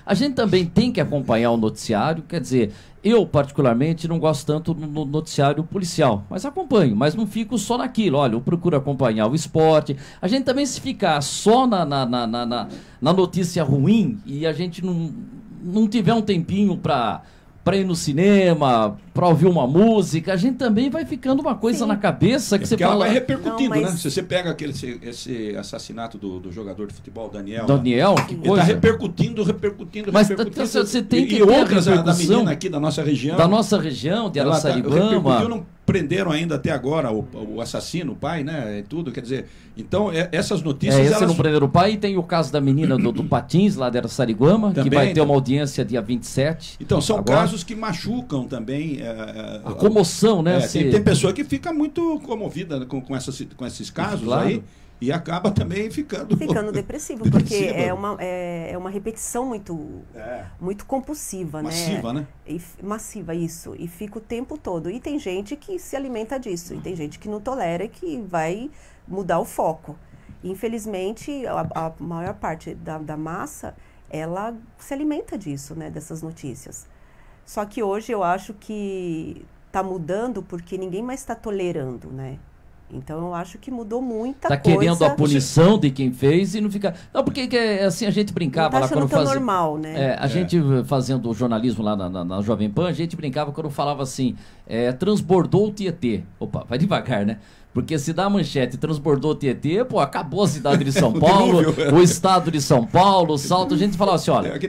A gente também tem que acompanhar o noticiário, quer dizer, eu particularmente não gosto tanto do noticiário policial, mas acompanho, mas não fico só naquilo. Olha, eu procuro acompanhar o esporte. A gente também, se ficar só na notícia ruim e a gente não tiver um tempinho para para ir no cinema, para ouvir uma música, a gente também vai ficando uma coisa na cabeça que você Porque ela fala... vai repercutindo, Não, mas- né? Se você pega esse assassinato do jogador de futebol, Daniel. Daniel, que Ele está coisa. repercutindo. Mas você tem que e ter a outras da repercussão menina aqui da nossa região. da nossa região, de Ela repercutiu, Araçariguama. não prenderam ainda até agora o assassino, o pai, né? E tudo, quer dizer. Então, essas notícias. Esse elas... não prenderam o pai. E tem o caso da menina do Patins, lá de Araçariguama, que Também, vai ter uma audiência dia 27. Então, são agora. casos que machucam também. A comoção, né? Tem pessoa que fica muito comovida com esses casos Claro. aí e acaba também ficando depressivo, porque depressiva. é uma repetição muito compulsiva, massiva, né? Massiva, isso. E fica o tempo todo. E tem gente que se alimenta disso, e tem gente que não tolera e que vai mudar o foco. Infelizmente, a maior parte da massa, ela se alimenta disso, né? Dessas notícias. Só que hoje eu acho que está mudando porque ninguém mais está tolerando, né? Então eu acho que mudou muita coisa. Tá querendo a punição de quem fez e não fica... Não, porque assim, a gente brincava lá quando fazia... normal, né? A gente fazendo jornalismo lá na Jovem Pan, a gente brincava quando falava assim, transbordou o Tietê. Opa, vai devagar, né? Porque se dá a manchete, transbordou o Tietê, pô, acabou a cidade de São Paulo, o estado de São Paulo, o salto, a gente falava assim, olha,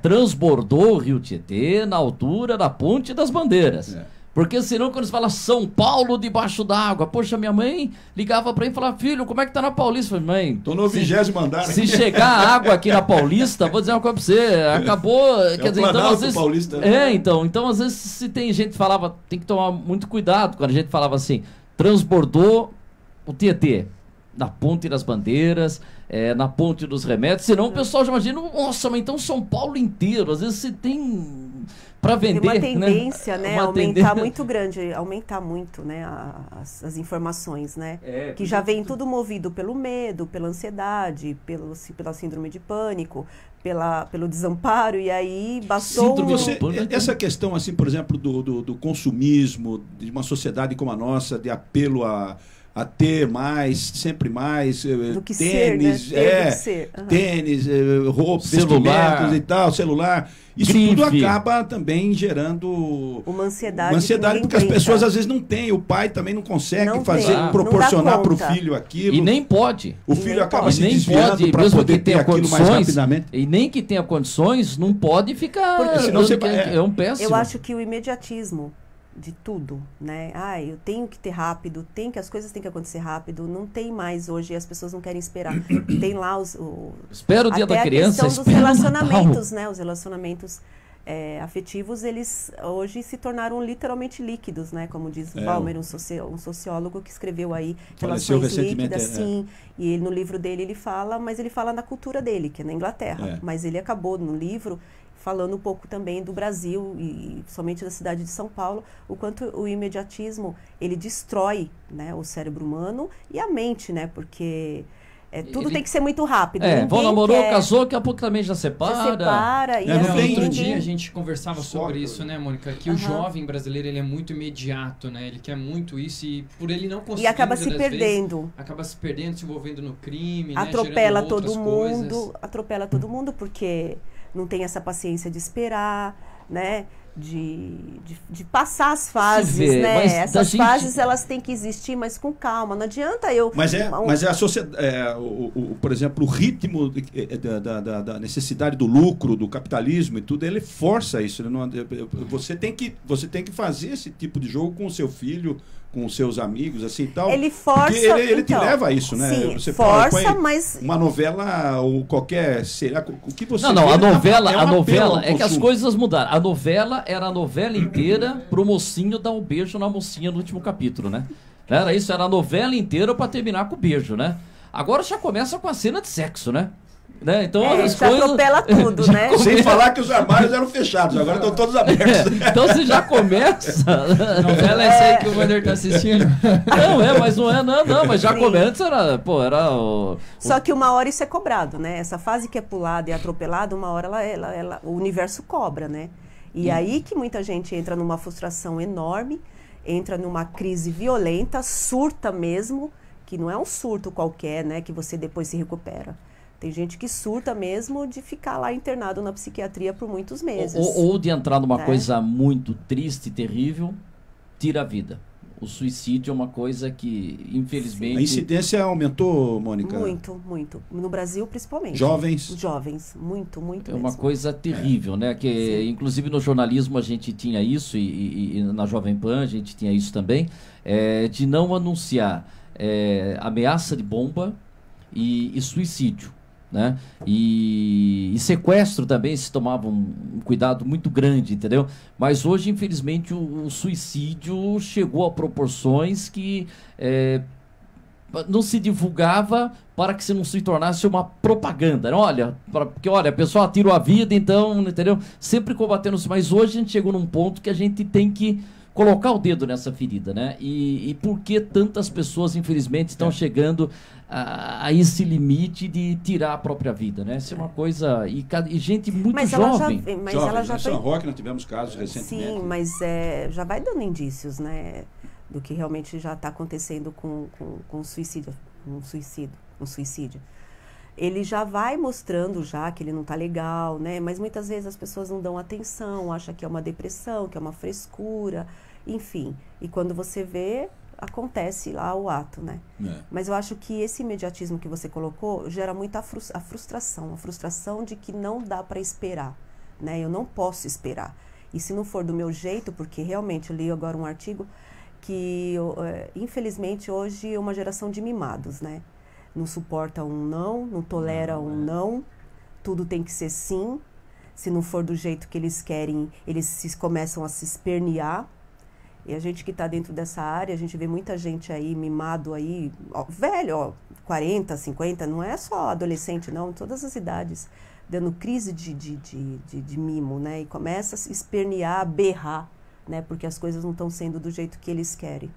transbordou o Rio Tietê na altura da Ponte das Bandeiras. Porque senão, quando você fala São Paulo debaixo d'água, poxa, minha mãe ligava pra mim e falava, filho, como é que tá na Paulista? Eu falei, mãe... Tô no 20º andar. Se chegar água aqui na Paulista, vou dizer uma coisa pra você, acabou... Quer dizer, então, às vezes... Paulista. Então, às vezes, se tem gente que falava, tem que tomar muito cuidado quando a gente falava assim, transbordou o Tietê, na Ponte das Bandeiras, na Ponte dos Remédios, senão o pessoal já imagina, nossa, mas então São Paulo inteiro, às vezes você tem... para vender, tem uma tendência, né? Aumentar muito grande, aumentar muito, né? As informações, né? Que já vem tudo movido pelo medo, pela ansiedade, pela síndrome de pânico, pelo desamparo, e aí bastou... Essa questão, assim, por exemplo, do consumismo, de uma sociedade como a nossa, de apelo a ter mais, sempre mais, do que tênis, ser, né? tênis, roupa, celular, vestimentos e tal, celular. Isso tudo acaba também gerando uma ansiedade porque as pessoas às vezes não têm, o pai também não consegue proporcionar para o filho aquilo. E nem pode. O filho acaba se desviando para poder ter aquilo mais rapidamente. E nem que tenha condições, não pode ficar... Porque senão é um péssimo. Eu acho que o imediatismo de tudo, né? Eu tenho que ter rápido, as coisas têm que acontecer rápido, não tem mais hoje, as pessoas não querem esperar. Tem lá espera o dia da criança, a questão dos relacionamentos, né? Os relacionamentos afetivos, eles hoje se tornaram literalmente líquidos, né? Como diz o Balmer, um sociólogo que escreveu aí relações líquidas, sim. E ele, no livro dele ele fala, mas ele fala na cultura dele, que é na Inglaterra. Mas ele acabou no livro falando um pouco também do Brasil e somente da cidade de São Paulo, o quanto o imediatismo, ele destrói, né, o cérebro humano e a mente, né, porque tudo tem que ser muito rápido. Namorou, casou, daqui a pouco também já separa. E outro dia a gente conversava sobre isso, né, Mônica, que o jovem brasileiro, ele é muito imediato, né, ele quer muito isso e por ele não conseguir... E acaba se perdendo. Acaba se perdendo, se envolvendo no crime, atropela né, todo mundo, atropela todo mundo porque... não tem essa paciência de esperar, né? De passar as fases, né? Essas fases, elas têm que existir, mas com calma. Não adianta eu... Mas a sociedade... por exemplo, o ritmo da necessidade do lucro, do capitalismo e tudo, ele força isso. Você tem que fazer esse tipo de jogo com o seu filho, com os seus amigos, assim e tal. Ele força... Ele te leva a isso, né? Sim, você força, mas... Uma novela ou qualquer... o que você não, a novela é que as coisas mudaram. A novela era a novela inteira pro mocinho dar um beijo na mocinha no último capítulo, né? Era isso, era a novela inteira pra terminar com o beijo, né? Agora já começa com a cena de sexo, né? Então as coisas... atropela tudo, né? Sem falar que os armários eram fechados, agora estão todos abertos. Então você já começa... Novela é essa aí que o Wander tá assistindo. Mas não é, mas já começa, era o... Só que uma hora isso é cobrado, né? Essa fase que é pulada e atropelada, uma hora o universo cobra, né? E aí que muita gente entra numa frustração enorme, entra numa crise violenta, surta mesmo, que não é um surto qualquer, né? Que você depois se recupera. Tem gente que surta mesmo de ficar lá internado na psiquiatria por muitos meses. Ou de entrar numa né? coisa muito triste, terrível, tira a vida. O suicídio é uma coisa que, infelizmente... A incidência aumentou, Mônica? Muito, muito. No Brasil, principalmente. Jovens? Jovens, muito, muito É mesmo. uma coisa terrível, né? Que, inclusive no jornalismo a gente tinha isso, e na Jovem Pan a gente tinha isso também, de não anunciar ameaça de bomba e suicídio. Né? E sequestro também se tomava um cuidado muito grande, entendeu? Mas hoje, infelizmente, o suicídio chegou a proporções que não se divulgava para que se não se tornasse uma propaganda. Porque a pessoa tirou a vida, então, entendeu? Sempre combatendo isso. Mas hoje a gente chegou num ponto que a gente tem que colocar o dedo nessa ferida, né? E por que tantas pessoas, infelizmente, estão chegando a esse limite de tirar a própria vida, né? Isso é uma coisa... E gente muito jovem. Ela já em São Roque nós tivemos casos recentemente. Sim, mas já vai dando indícios, né? Do que realmente já está acontecendo com suicídio. Ele já vai mostrando já que ele não está legal, né? Mas muitas vezes as pessoas não dão atenção, acham que é uma depressão, que é uma frescura, enfim. E quando você vê, acontece lá o ato, né? Mas eu acho que esse imediatismo que você colocou gera muita a frustração de que não dá para esperar, né? Eu não posso esperar. E se não for do meu jeito, porque realmente eu li agora um artigo que, infelizmente, hoje é uma geração de mimados, né? Não suporta um não tolera um não, tudo tem que ser sim. Se não for do jeito que eles querem, eles começam a se espernear. E a gente que está dentro dessa área, a gente vê muita gente aí, mimado aí, velho, 40, 50, não é só adolescente não, em todas as idades, dando crise de mimo, né? E começa a se espernear, a berrar, né? Porque as coisas não estão sendo do jeito que eles querem.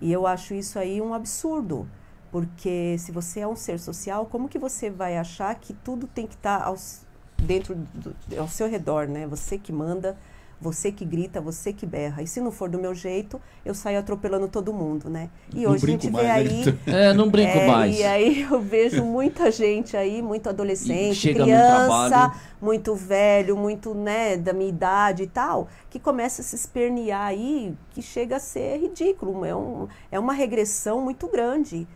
E eu acho isso aí um absurdo. Porque se você é um ser social, como que você vai achar que tudo tem que estar ao seu redor, né? Você que manda, você que grita, você que berra. E se não for do meu jeito, eu saio atropelando todo mundo, né? E não hoje a gente vê aí... não brinco mais. E aí eu vejo muita gente aí, muito adolescente, criança, muito velho, muito, né, da minha idade e tal, que começa a se espernear aí, que chega a ser ridículo. É uma regressão muito grande.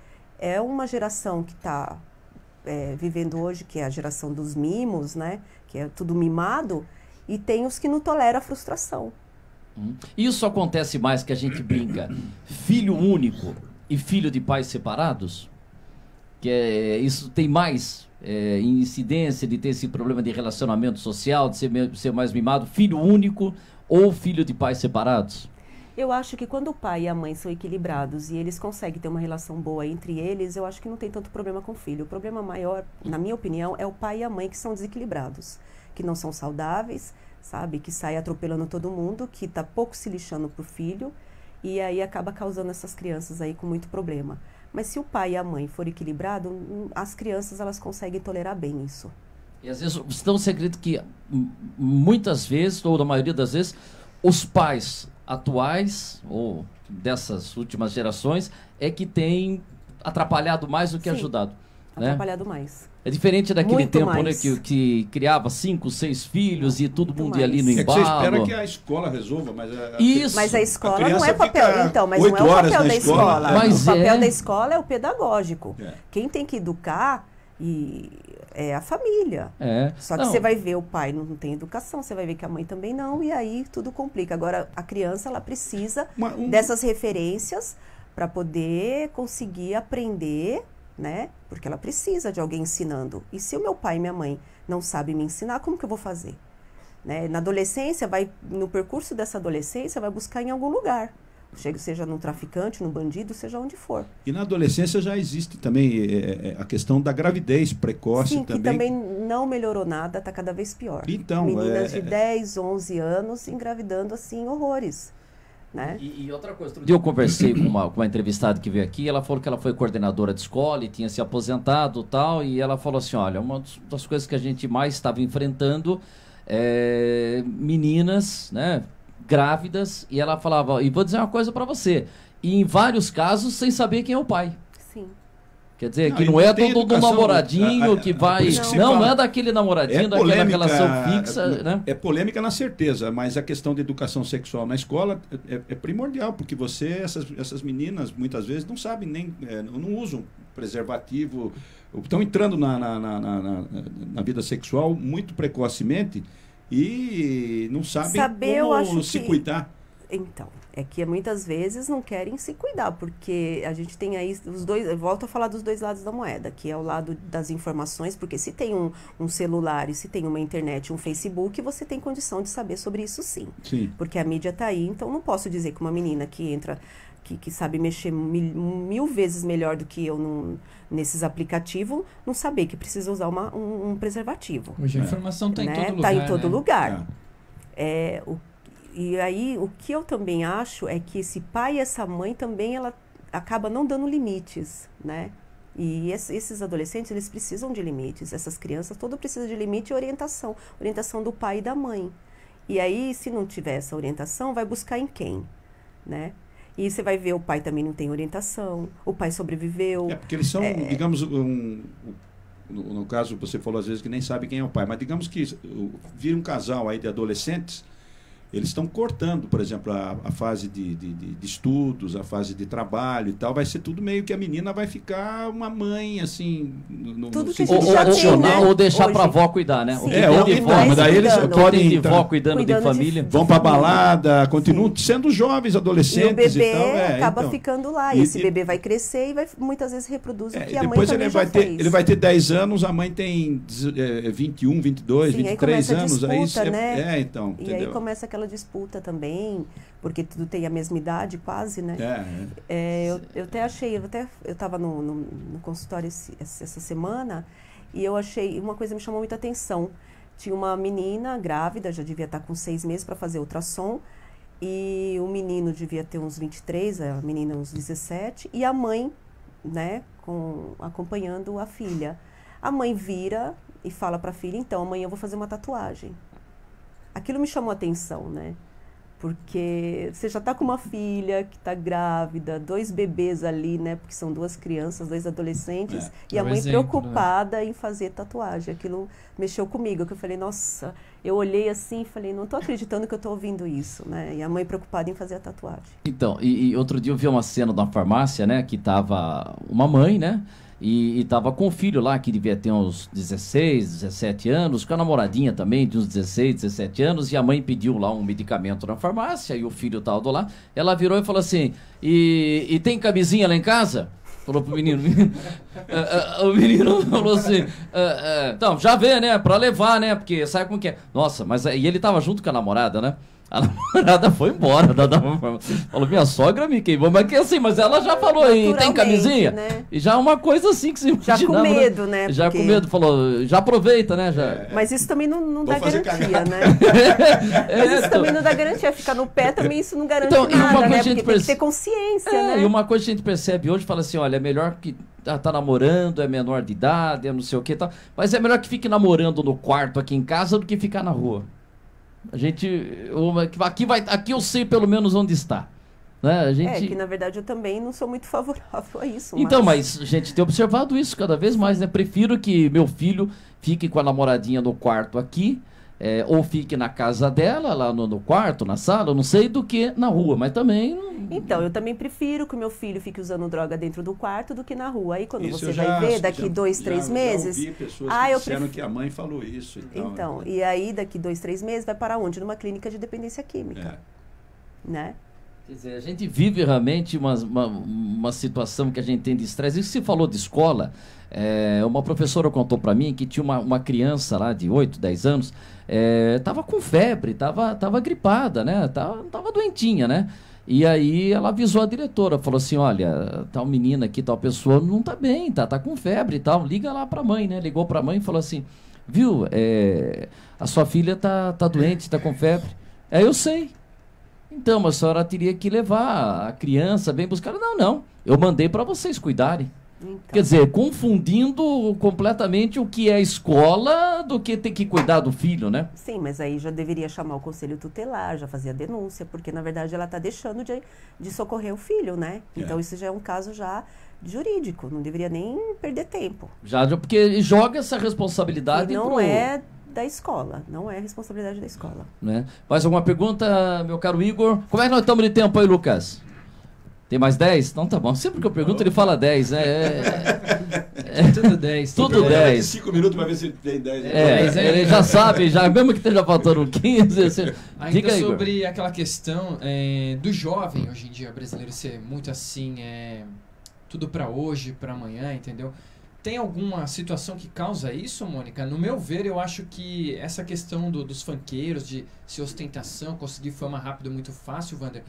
É uma geração que está vivendo hoje, que é a geração dos mimos, né? Que é tudo mimado, e tem os que não toleram a frustração. Isso acontece mais que a gente brinca. Filho único e filho de pais separados? Isso tem mais incidência de ter esse problema de relacionamento social, de ser mais mimado? Filho único ou filho de pais separados? Eu acho que quando o pai e a mãe são equilibrados e eles conseguem ter uma relação boa entre eles, eu acho que não tem tanto problema com o filho. O problema maior, na minha opinião, é o pai e a mãe que são desequilibrados, que não são saudáveis, sabe? Que saem atropelando todo mundo, que tá pouco se lixando pro filho e aí acaba causando essas crianças aí com muito problema. Mas se o pai e a mãe forem equilibrados, as crianças elas conseguem tolerar bem isso. E às vezes, então você acredita que muitas vezes, ou na maioria das vezes, os pais atuais, ou dessas últimas gerações, é que tem atrapalhado mais do que ajudado. Atrapalhado mais. É diferente daquele muito tempo, mais. né, que criava 5, 6 filhos e todo Muito mundo ia ali no mais. embalo. Você espera que a escola resolva, mas... Isso. Mas a escola A não é papel. fica Então, mas não é 8 o horas papel na da escola. escola. Mas o papel da escola é o pedagógico. Quem tem que educar é a família. Só que você vai ver o pai não tem educação, você vai ver que a mãe também não, e aí tudo complica. Agora, a criança ela precisa dessas referências para poder conseguir aprender, né? Porque ela precisa de alguém ensinando. E se o meu pai e minha mãe não sabem me ensinar, como que eu vou fazer? Né? Na adolescência, no percurso dessa adolescência, vai buscar em algum lugar. Seja num traficante, num bandido, seja onde for. E na adolescência já existe também a questão da gravidez precoce. Sim, que também não melhorou nada, está cada vez pior. Então, meninas de 10, 11 anos engravidando assim, horrores. Né? E outra coisa, outro dia eu conversei com uma entrevistada que veio aqui, ela falou que ela foi coordenadora de escola e tinha se aposentado e tal, e ela falou assim, olha, uma das coisas que a gente mais estava enfrentando meninas, né, grávidas, e ela falava, e vou dizer uma coisa para você, e em vários casos sem saber quem é o pai. Sim. Quer dizer, Não, que e não não é tem todo do educação, namoradinho que por vai... isso que se Não, fala. não é daquele namoradinho, daquela relação fixa, né? É polêmica na certeza, mas a questão de educação sexual na escola é primordial, porque essas meninas, muitas vezes, não sabem nem... não usam preservativo, estão entrando na vida sexual muito precocemente e não sabem como se cuidar. Então, é que muitas vezes não querem se cuidar, porque a gente tem aí os dois, eu volto a falar dos dois lados da moeda, que é o lado das informações, porque se tem um celular e se tem uma internet, um Facebook, você tem condição de saber sobre isso sim. Porque a mídia está aí, então não posso dizer que uma menina que entra, que sabe mexer mil vezes melhor do que eu nesses aplicativos, não saber que precisa usar um preservativo. Hoje a informação está em todo lugar. Está em todo lugar. E aí, o que eu também acho é que esse pai e essa mãe também, ela acaba não dando limites, né? E esses adolescentes, eles precisam de limites. Essas crianças, todas precisam de limite e orientação. Orientação do pai e da mãe. E aí, se não tiver essa orientação, vai buscar em quem, né? E você vai ver, o pai também não tem orientação, o pai sobreviveu. Porque eles são, digamos, no caso, você falou às vezes que nem sabe quem é o pai, mas digamos que vira um casal aí de adolescentes. Eles estão cortando, por exemplo, a fase de estudos, a fase de trabalho e tal. Vai ser tudo meio que a menina vai ficar uma mãe, assim... Tudo que ou opcional, ou deixar para a avó cuidar, né? Mas daí eles podem de vó cuidando de família. Vão para balada, continuam sendo jovens, adolescentes e o bebê tal. acaba ficando lá. E esse bebê vai crescer e vai muitas vezes reproduz o que a mãe depois também ele vai ter 10 anos, a mãe tem 21, 22, 23 anos. Disputa, né? Então, e aí começa aquela disputa também, porque tudo tem a mesma idade quase, né? Eu até achei, eu estava no consultório essa semana e eu achei, uma coisa me chamou muita atenção. Tinha uma menina grávida, já devia estar com 6 meses para fazer ultrassom, e o menino devia ter uns 23, a menina uns 17, e a mãe, né, acompanhando a filha. A mãe vira e fala para a filha, então, amanhã eu vou fazer uma tatuagem. Aquilo me chamou a atenção, né? Porque você já está com uma filha que está grávida, 2 bebês ali, né? Porque são 2 crianças, 2 adolescentes, e a mãe preocupada em fazer tatuagem. Aquilo mexeu comigo, que eu falei, nossa, eu olhei assim e falei, não estou acreditando que eu estou ouvindo isso, né? E a mãe preocupada em fazer a tatuagem. Então, e outro dia eu vi uma cena da farmácia, né? Que tava uma mãe, né? E tava com o filho lá, que devia ter uns 16, 17 anos, com a namoradinha também, de uns 16, 17 anos, e a mãe pediu lá um medicamento na farmácia, e o filho tava do lá. Ela virou e falou assim, e tem camisinha lá em casa? Falou pro menino. O menino falou assim, então, já vê, né, pra levar, né, porque sabe como que é. Nossa, mas e ele tava junto com a namorada, né? A namorada foi embora. Falou, minha sogra me queimou. Mas que assim, mas ela já falou, e tem camisinha? Né? E já é uma coisa assim que se já com medo, né? Já com medo, falou, já aproveita, né? Já. Mas isso também não dá garantia, né? Mas isso também não dá garantia. Ficar no pé também isso não garante nada, né? Porque tem que ter consciência, né? E uma coisa que a gente percebe hoje, fala assim, olha, é melhor que tá namorando, é menor de idade, é não sei o que e tal. Mas é melhor que fique namorando no quarto aqui em casa do que ficar na rua. A gente, aqui eu sei pelo menos onde está, né? A gente... que na verdade eu também não sou muito favorável a isso. Então, mas a gente tem observado isso cada vez mais, né? Prefiro que meu filho fique com a namoradinha no quarto aqui, ou fique na casa dela, lá no quarto, na sala, não sei, do que na rua, mas também... Então, eu também prefiro que o meu filho fique usando droga dentro do quarto do que na rua. Aí quando isso você vai ver, daqui 2, 3 meses... Já ouvi pessoas que disseram que a mãe falou isso. Então, e aí daqui 2, 3 meses vai parar onde? Numa clínica de dependência química. Né? Quer dizer, a gente vive realmente uma situação que a gente tem de estresse. E se falou de escola, uma professora contou para mim que tinha uma criança lá de 8, 10 anos, tava com febre, tava gripada, né? Tava doentinha, né? E aí ela avisou a diretora, falou assim, olha, tal menina aqui, tal pessoa não tá bem, tá com febre e tal, liga lá pra mãe, né? Ligou pra mãe e falou assim, viu, a sua filha tá doente, tá com febre. Eu sei. Então, mas a senhora teria que levar a criança, bem buscar. Não, eu mandei para vocês cuidarem. Então, Quer dizer, confundindo completamente o que é escola do que ter que cuidar do filho, né? sim, mas aí já deveria chamar o conselho tutelar, já fazer a denúncia, porque na verdade ela está deixando de socorrer o filho, né? Então isso já é um caso já jurídico, não deveria nem perder tempo. Já porque joga essa responsabilidade E não pro, é da escola, não é responsabilidade da escola. né? Mais alguma pergunta, meu caro Igor? Como é que nós estamos de tempo aí, Lucas? Tem mais 10? Então tá bom. Sempre que eu pergunto, ele fala 10, né? Tudo 10. Tudo 10. 5 minutos para ver se tem 10. Ele já sabe, já, mesmo que esteja faltando 15. Você... Ainda Diga aí, Igor. sobre aquela questão do jovem, hoje em dia, brasileiro ser muito assim, tudo pra hoje, pra amanhã, entendeu? Tem alguma situação que causa isso, Mônica? No meu ver, eu acho que essa questão dos funkeiros, de ser ostentação, conseguir fama rápido muito fácil, Wander,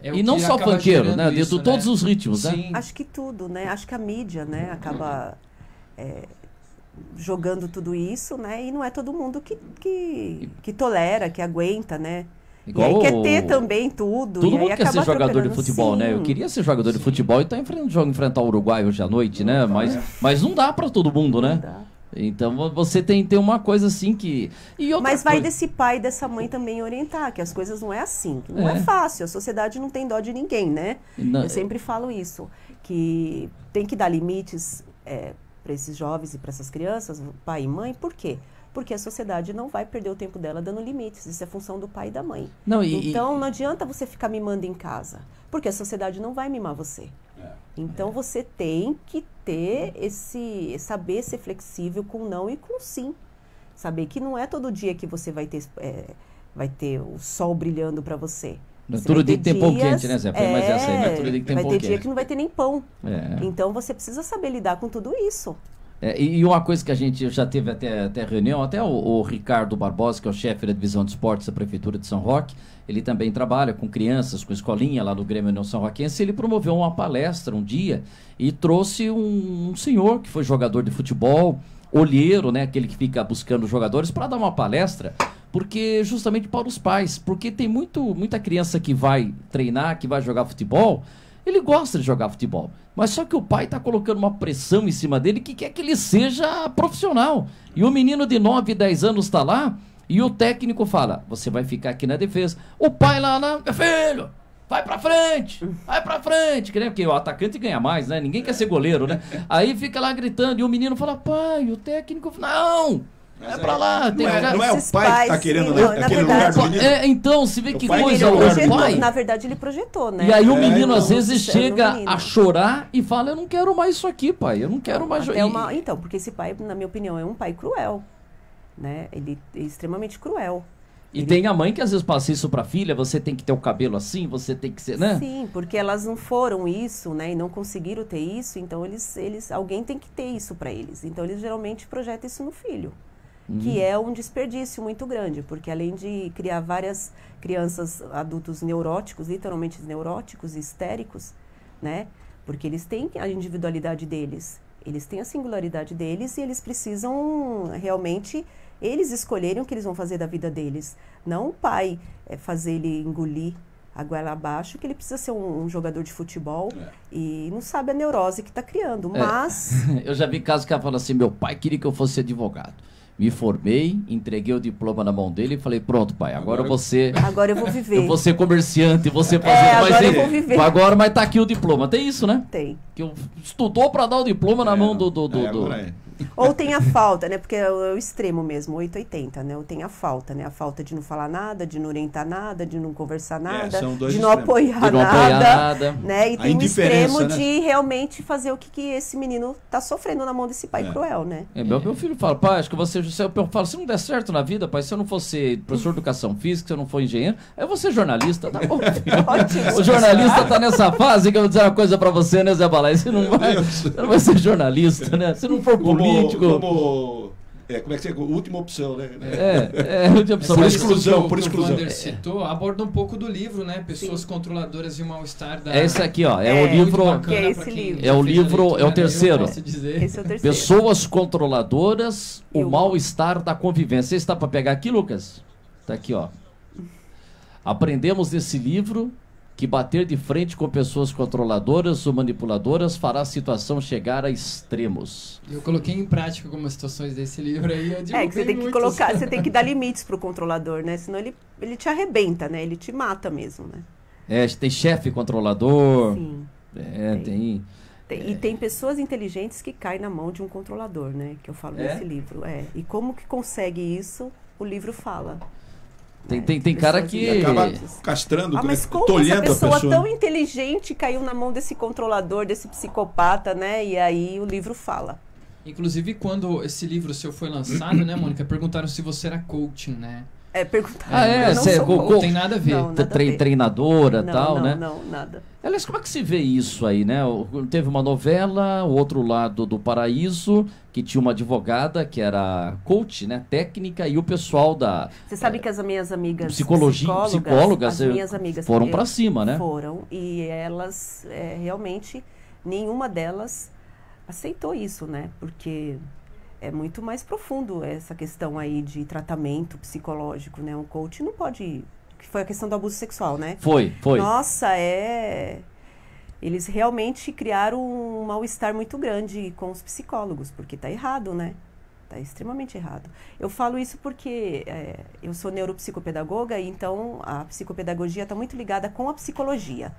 E não só funkeiro, né? De todos os ritmos, né? Sim. Acho que tudo, né? Acho que a mídia, né, acaba jogando tudo isso, né? E não é todo mundo que tolera, que aguenta, né? Igual e aí quer ter também tudo. Todo e aí mundo quer ser acaba jogador de atropelando. futebol, né? Eu Sim. queria ser jogador de futebol e tá enfrentar o Uruguai hoje à noite, né? Mas não dá pra todo mundo, né? Não dá. Então você tem uma coisa assim que... E outra Mas vai coisa- desse pai e dessa mãe também orientar, que as coisas não é assim, que não É. é fácil, a sociedade não tem dó de ninguém, né? Não, Eu sempre falo isso, que tem que dar limites para esses jovens e para essas crianças, pai e mãe, por quê? Porque a sociedade não vai perder o tempo dela dando limites, isso é função do pai e da mãe. Não, Então não adianta você ficar mimando em casa, porque a sociedade não vai mimar você. Então você tem que ter saber ser flexível com não e com sim. Saber que não é todo dia que você vai ter o sol brilhando para você. Não é Você todo vai dia ter que tem pão dias- quente, né, Zé? Foi mais essa aí, não é todo dia que tem vai pão ter quente. dia que não vai ter nem pão. É. Então você precisa saber lidar com tudo isso. E uma coisa que a gente já teve até reunião, até o Ricardo Barbosa, que é o chefe da divisão de esportes da Prefeitura de São Roque, ele também trabalha com crianças, com escolinha lá do Grêmio União São Roquense. Ele promoveu uma palestra um dia e trouxe um senhor que foi jogador de futebol, olheiro, né, aquele que fica buscando jogadores, para dar uma palestra, porque justamente para os pais, porque tem muita criança que vai treinar, que vai jogar futebol. Ele gosta de jogar futebol, mas só que o pai está colocando uma pressão em cima dele que quer que ele seja profissional. E o menino de 9, 10 anos está lá e o técnico fala, você vai ficar aqui na defesa. O pai lá, meu filho, vai pra frente, porque o atacante ganha mais, né? Ninguém quer ser goleiro, né? Aí fica lá gritando e o menino fala, pai, o técnico, não... É pra lá, tem Não é o Esses pai que tá pais, querendo sim, não, aquele na lugar verdade- do menino? Então, se vê O que pai coisa, que o projetou, pai... na verdade ele projetou, né? E aí o menino então, às vezes isso é no chega menino. a chorar e fala, eu não quero mais isso aqui, pai, eu não quero mais... Então, porque esse pai, na minha opinião, é um pai cruel, né? Ele é extremamente cruel. E tem a mãe que às vezes passa isso pra filha, você tem que ter o cabelo assim, você tem que ser, né? Sim, porque elas não foram isso, né? E não conseguiram ter isso, então alguém tem que ter isso para eles. Então eles geralmente projetam isso no filho, que é um desperdício muito grande, porque além de criar várias crianças, adultos neuróticos, literalmente neuróticos, histéricos, né? Porque eles têm a individualidade deles, eles têm a singularidade deles e eles precisam realmente eles escolherem o que eles vão fazer da vida deles. Não o pai fazer ele engolir a goela abaixo, que ele precisa ser um jogador de futebol e não sabe a neurose que está criando. Mas Eu já vi casos que ela fala assim, meu pai queria que eu fosse advogado. Me formei, entreguei o diploma na mão dele e falei, pronto, pai, agora você... agora eu vou viver. Eu vou ser comerciante, você fazer... agora eu vou viver. Agora tá aqui o diploma. Tem isso, né? Tem. Que estudou pra dar o diploma na mão do... Agora é. Ou tem a falta, né? Porque é o extremo mesmo, 880, né? Ou tem a falta, né? A falta de não falar nada, de não orientar nada, de não conversar nada, são dois de não extremos. apoiar De não apoiar nada. né? E A tem o indiferença, extremo né? de realmente fazer o que esse menino tá sofrendo na mão desse pai cruel, né? Meu filho fala, pai, acho que você... Eu falo, se não der certo na vida, pai, se eu não fosse professor de educação física, se eu não for engenheiro, eu vou ser jornalista, tá bom, filho? Ótimo. O jornalista tá nessa fase que eu vou dizer uma coisa pra você, né, Zé Balai? Você não vai ser jornalista, né? Se não for político... Como é que é? Última opção, né? Última opção. Por Mas- exclusão, por que exclusão. O Wander citou, aborda um pouco do livro, né? Pessoas controladoras e o mal-estar da... É esse aqui, ó. É o É, livro... Muito bacana Que é esse pra quem livro. já É o fez a livro, leitura, é o né? terceiro. Eu posso dizer. Esse é o terceiro. Pessoas controladoras, E o mal-estar da convivência. Você está para pegar aqui, Lucas? Tá aqui, ó. Aprendemos nesse livro que bater de frente com pessoas controladoras ou manipuladoras fará a situação chegar a extremos. Eu coloquei em prática algumas situações desse livro aí. Eu Que você tem que colocar, você tem que dar limites pro controlador, né? Senão ele te arrebenta, né? Ele te mata mesmo, né? Tem chefe controlador. Sim. Tem. E tem pessoas inteligentes que caem na mão de um controlador, né? Que eu falo nesse livro. E como que consegue isso? O livro fala. Tem cara que... E acaba castrando, mas como tolhendo essa pessoa a pessoa. tão inteligente caiu na mão desse controlador, desse psicopata, né? E aí o livro fala. Inclusive, quando esse livro seu foi lançado, né, Mônica? Perguntaram se você era coaching, né? Perguntaram. Você não tem nada a ver. Não, nada a ver. Treinadora e tal, né? Não, nada. Aliás, como é que se vê isso aí, né? Teve uma novela, o outro lado do Paraíso, que tinha uma advogada que era coach, né? Técnica, e o pessoal da... Você sabe que as minhas amigas psicólogas as minhas amigas foram pra cima, né? Foram, e elas, realmente, nenhuma delas aceitou isso, né? Porque é muito mais profundo essa questão aí de tratamento psicológico, né? Um coach não pode... Que foi a questão do abuso sexual, né? Foi. Nossa, eles realmente criaram um mal-estar muito grande com os psicólogos, porque tá errado, né? Tá extremamente errado. Eu falo isso porque eu sou neuropsicopedagoga, e então a psicopedagogia está muito ligada com a psicologia.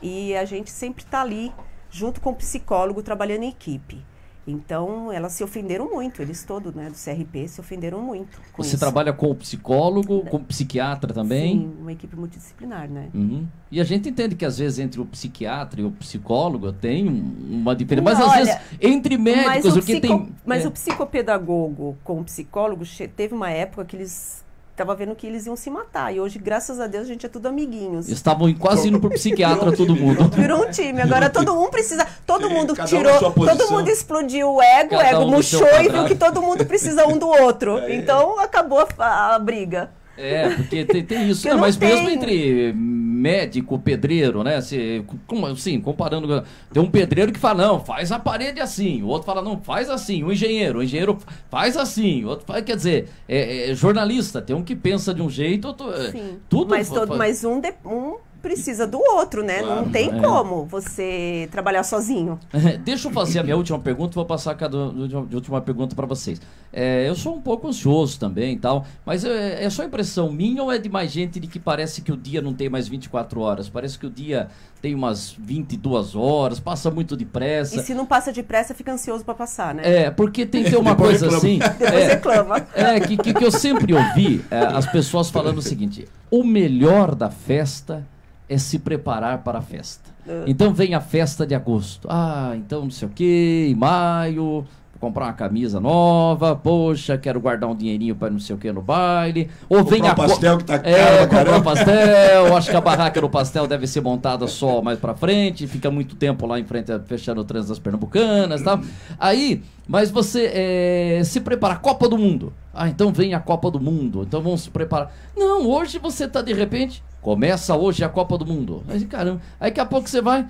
E a gente sempre está ali, junto com o psicólogo, trabalhando em equipe. Então, elas se ofenderam muito, eles todos, né, do CRP, se ofenderam muito com Você isso. trabalha com o psicólogo, com o psiquiatra também? Sim, uma equipe multidisciplinar, né? E a gente entende que às vezes entre o psiquiatra e o psicólogo tem uma diferença. Mas Não, às olha, vezes entre médicos, o que tem... Mas o psicopedagogo com o psicólogo, teve uma época que eles estavam vendo que eles iam se matar. E hoje, graças a Deus, a gente é tudo amiguinhos. Estavam quase indo pro psiquiatra todo mundo. Virou um time. Agora todo mundo precisa... Todo mundo cada tirou... na sua posição. Todo mundo explodiu o ego, Cada um no seu murchou e viu quadrado. que todo mundo precisa um do outro. Então, acabou a briga. Porque tem isso. Porque Não, não mas mesmo tem- entre médico, pedreiro, né? Comparando... Tem um pedreiro que fala, não, faz a parede assim. O outro fala, não, faz assim. O engenheiro faz assim. O outro faz, quer dizer, jornalista. Tem um que pensa de um jeito, outro... Sim. Tudo Mas um precisa do outro, né? Claro. Não tem como você trabalhar sozinho. Deixa eu fazer a minha última pergunta, vou passar de última pergunta para vocês. Eu sou um pouco ansioso também e tal, mas é só impressão minha ou é de mais gente de que parece que o dia não tem mais 24 horas? Parece que o dia tem umas 22 horas, passa muito depressa. E se não passa depressa, fica ansioso pra passar, né? Porque tem que ter uma Depois coisa reclama. assim... Depois reclama. que eu sempre ouvi as pessoas falando o seguinte: o melhor da festa é se preparar para a festa. Então vem a festa de agosto. Então não sei o que, em maio, vou comprar uma camisa nova, poxa, quero guardar um dinheirinho para não sei o que no baile. Ou vem Comprar a um pastel que tá caro pra comprar caramba. pastel, acho que a barraca do pastel deve ser montada só mais pra frente, fica muito tempo lá em frente, fechando o trânsito das Pernambucanas e tal. Aí, mas você se prepara, Copa do Mundo. Então vem a Copa do Mundo, então vamos se preparar. Não, hoje você tá de repente, começa hoje a Copa do Mundo. Aí, caramba, aí daqui a pouco você vai...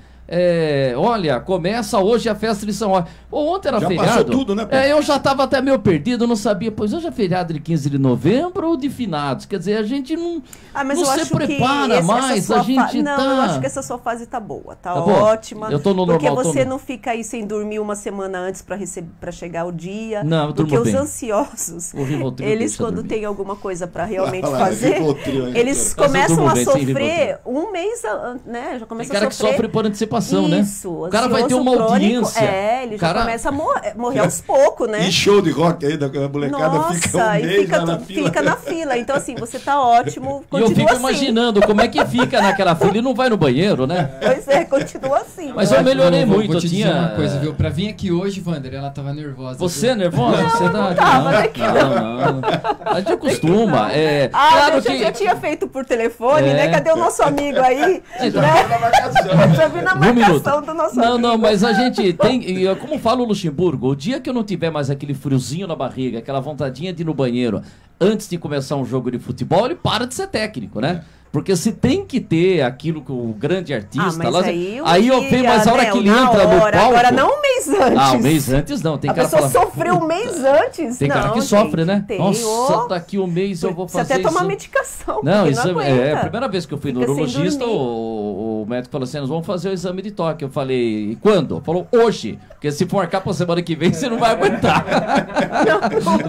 olha, começa hoje a festa de São Jorge. Ontem era Já feriado. passou tudo, né, Pedro? Eu já estava até meio perdido, não sabia. Pois hoje é feriado de 15 de novembro ou de finados? Quer dizer, a gente não, Mas não eu se acho prepara que mais. A gente Não, tá... eu acho que essa sua fase tá boa, tá Tá boa? ótima. Eu tô no porque normal, você não fica aí sem dormir uma semana antes para chegar o dia. Não, eu durmo porque os bem. ansiosos, O Rivotril eles deixa quando dormir. tem alguma coisa para realmente Olha lá, fazer, Rivotril aí, eles doutora. começam durmo a bem sem sofrer um mês, né? Já Tem começa cara a que sofrer. sofre por antecipação, né? Isso, O cara vai ter ansioso uma crônico, audiência. ele O cara- já começa a morrer aos poucos, né? E show de rock aí, da molecada fica um Nossa, e mês fica, lá na fila. fica na fila. Então, assim, você tá ótimo, E eu continua fico assim. imaginando como é que fica naquela fila e não vai no banheiro, né? Pois é, continua assim. Mas eu melhorei vou muito, te eu dizer tinha... uma coisa, viu? Pra vir aqui hoje, Wander, ela tava nervosa. Você é viu? nervosa? Você não tava, né, que não. A gente acostuma. Claro eu já tinha feito por telefone, É. né? Cadê o nosso amigo aí? Então, né? Na marcação. Já vi na Um minuto. marcação do nosso amigo. Não, mas a gente tem, e como fala o Luxemburgo, o dia que eu não tiver mais aquele friozinho na barriga, aquela vontadinha de ir no banheiro antes de começar um jogo de futebol, ele para de ser técnico, né? Porque se tem que ter aquilo que o grande artista mas lá. aí eu venho, mas a hora né, que ele na entra no hora, palco. Agora não um mês antes. Um mês antes não, tem A cara pessoa que fala, sofreu um mês antes. tem cara não, que sofre, gente, né? tem. Nossa, daqui um mês eu vou Precisa fazer até tomar isso. medicação. Não, porque isso não é a aguenta. primeira vez que eu fui no Fica sem urologista, dormir. o médico falou assim, nós vamos fazer o exame de toque. Eu falei, e quando? Falou, hoje. Porque se for marcar pra semana que vem, você não vai aguentar.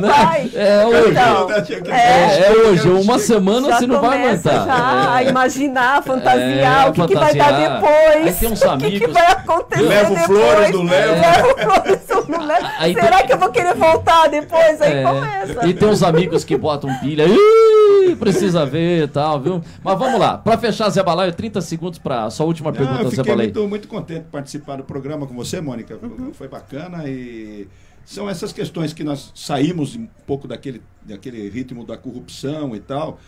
Não vai. É hoje. Então, É hoje. Uma semana você não vai aguentar. Já a imaginar, a fantasiar, o que vai dar depois. Aí tem uns amigos. O que vai acontecer Levo depois. flores, não levo. Levo flores, não levo. Aí Será tem- que eu vou querer voltar depois? Aí começa. E tem uns amigos que botam pilha. Ih, precisa ver e tal, viu? Mas vamos lá. Pra fechar, Zé Balaio, 30 segundos pra sua última pergunta, Eu Zé fiquei Balaio. muito contente de participar do programa com você, Mônica. Foi bacana e são essas questões que nós saímos um pouco daquele ritmo da corrupção e tal.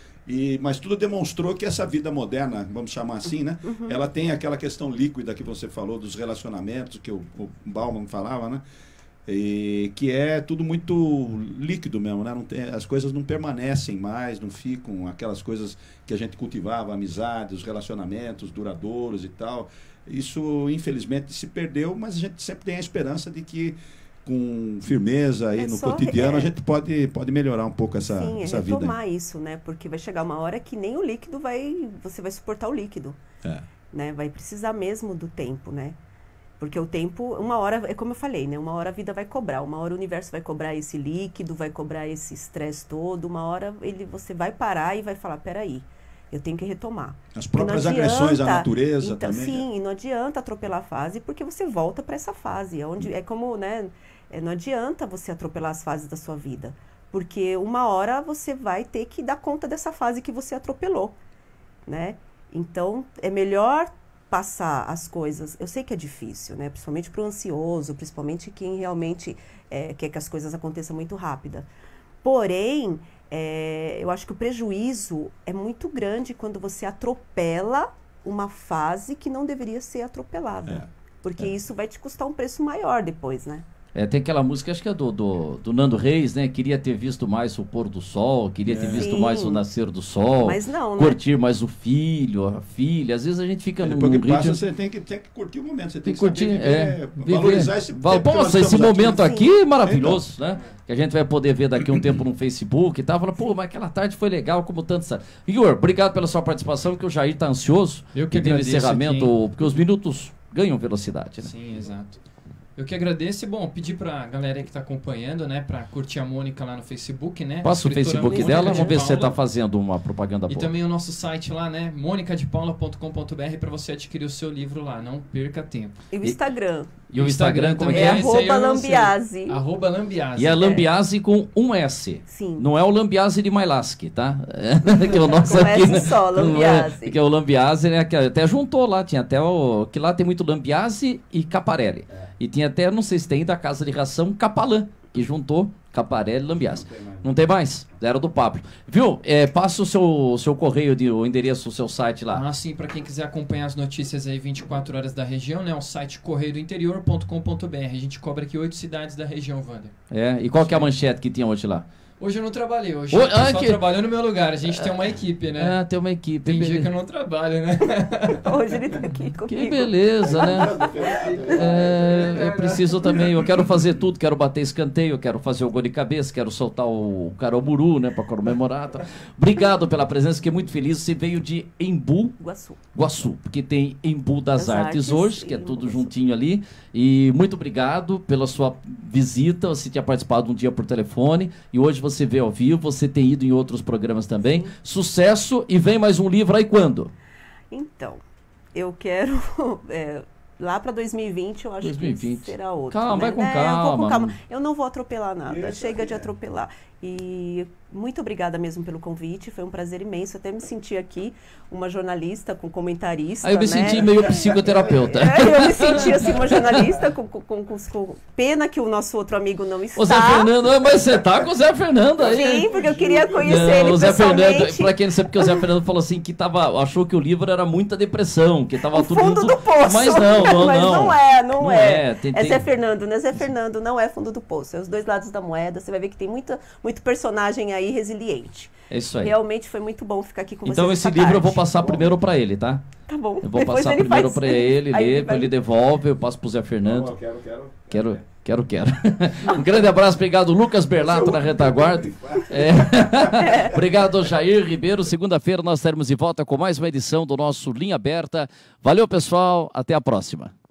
Mas tudo demonstrou que essa vida moderna, vamos chamar assim, né? Ela tem aquela questão líquida que você falou, dos relacionamentos, que o Bauman falava, né? E que é tudo muito líquido mesmo, né? As coisas não permanecem mais, não ficam aquelas coisas que a gente cultivava, amizade, os relacionamentos duradouros e tal. Isso, infelizmente, se perdeu, mas a gente sempre tem a esperança de que, com firmeza aí no cotidiano, a gente pode melhorar um pouco essa vida. Retomar isso, né? Porque vai chegar uma hora que nem o líquido você vai suportar o líquido. Né? Vai precisar mesmo do tempo, né? Porque o tempo, uma hora, é como eu falei, né? Uma hora a vida vai cobrar, uma hora o universo vai cobrar esse líquido, vai cobrar esse estresse todo, uma hora você vai parar e vai falar, peraí, eu tenho que retomar. As próprias agressões à natureza então, também. Sim, e não adianta atropelar a fase, porque você volta para essa fase. É como, né? Não adianta você atropelar as fases da sua vida, porque uma hora você vai ter que dar conta dessa fase que você atropelou, né? Então, é melhor passar as coisas, eu sei que é difícil, né? Principalmente para o ansioso, principalmente quem realmente quer que as coisas aconteçam muito rápida. Porém, eu acho que o prejuízo é muito grande quando você atropela uma fase que não deveria ser atropelada. Porque isso vai te custar um preço maior depois, né? Tem aquela música, acho que é do Nando Reis, né? Queria ter visto mais o pôr do sol, queria ter visto mais o nascer do sol. Mas não, né? Curtir mais o filho, a filha. Às vezes a gente fica num ritmo... passa, você tem que curtir o momento, você tem que curtir, valorizar esse tempo. Nossa, esse momento aqui é maravilhoso, né? Que a gente vai poder ver daqui um tempo no Facebook e tal. Fala, pô, mas aquela tarde foi legal, como tanto. Igor, obrigado pela sua participação, que o Jair tá ansioso. Eu que tem o agradeço encerramento, aqui. porque os minutos ganham velocidade, né? Sim, exato. Eu que agradeço e, bom, pedir pra galera aí que tá acompanhando, né, pra curtir a Mônica lá no Facebook, né? Passa o Facebook Mônica dela, de vamos ver se você tá Paula. fazendo uma propaganda boa. E também o nosso site lá, né, monicadepaula.com.br, pra você adquirir o seu livro lá, não perca tempo. E o Instagram. E o Instagram, como é que É é? Esse aí eu não sei. @Lambiase. @Lambiase. E é Lambiase com um S. Sim. Não é o Lambiase de Mailasque, tá? Que é o nosso Com aqui, S né? só, Lambiase. Que é o Lambiase, né? Que até juntou lá, tinha até o... Que lá tem muito Lambiase e Caparelli. E tinha até, não sei se tem, da Casa de Ração Capalã, que juntou Caparelli e Lambiase. Não tem mais? Era do Pablo. Viu? Passa o seu correio, o endereço, o seu site lá. Ah, sim, pra quem quiser acompanhar as notícias aí 24 horas da região, né, o site correiodointerior.com.br. A gente cobre aqui 8 cidades da região, Wander. E qual que é a manchete que tinha hoje lá? Hoje eu não trabalhei, hoje o pessoal trabalhou no meu lugar. A gente tem uma equipe, né? Tem uma equipe. Tem dia que eu não trabalho, né? Hoje ele tá aqui comigo. Que beleza, né? Eu preciso também, eu quero fazer tudo, quero bater escanteio, quero fazer o gol de cabeça, quero soltar o caromuru, né, para comemorar. Tá? Obrigado pela presença, fiquei muito feliz. Você veio de Embu, Guaçu, porque tem Embu das Artes hoje, que é tudo juntinho ali. E muito obrigado pela sua visita. Você tinha participado um dia por telefone e hoje você veio ao vivo, você tem ido em outros programas também. Sucesso, e vem mais um livro aí quando? Então, eu quero... lá para 2020, eu acho 2020. Que será outro. Calma, né? vai com calma. Eu vou com calma. Eu não vou atropelar nada. Chega de atropelar. E muito obrigada mesmo pelo convite. Foi um prazer imenso. Até me senti aqui uma jornalista com comentarista. Aí eu me senti meio psicoterapeuta. Eu me senti assim uma jornalista com pena que o nosso outro amigo não está. O Zé Fernando, mas você tá com o Zé Fernando aí. Sim, porque eu queria conhecer ele o Zé pessoalmente. Fernando, pra quem não sabe, porque o Zé Fernando falou assim que achou que o livro era muita depressão, que tava tudo fundo do poço. Mas não. Mas não é. É Zé Fernando, né? Zé Fernando não é fundo do poço. É os dois lados da moeda. Você vai ver que tem muito personagem aí resiliente. É isso aí. Realmente foi muito bom ficar aqui com vocês. Então esse livro eu vou passar primeiro pra ele, tá? Tá bom. Eu vou passar primeiro pra ele ler, ele devolve, eu passo pro Zé Fernando. Quero. Quero. Um grande abraço, obrigado, Lucas Berlato, na retaguarda. Obrigado, Jair Ribeiro. Segunda-feira nós estaremos de volta com mais uma edição do nosso Linha Aberta. Valeu, pessoal. Até a próxima.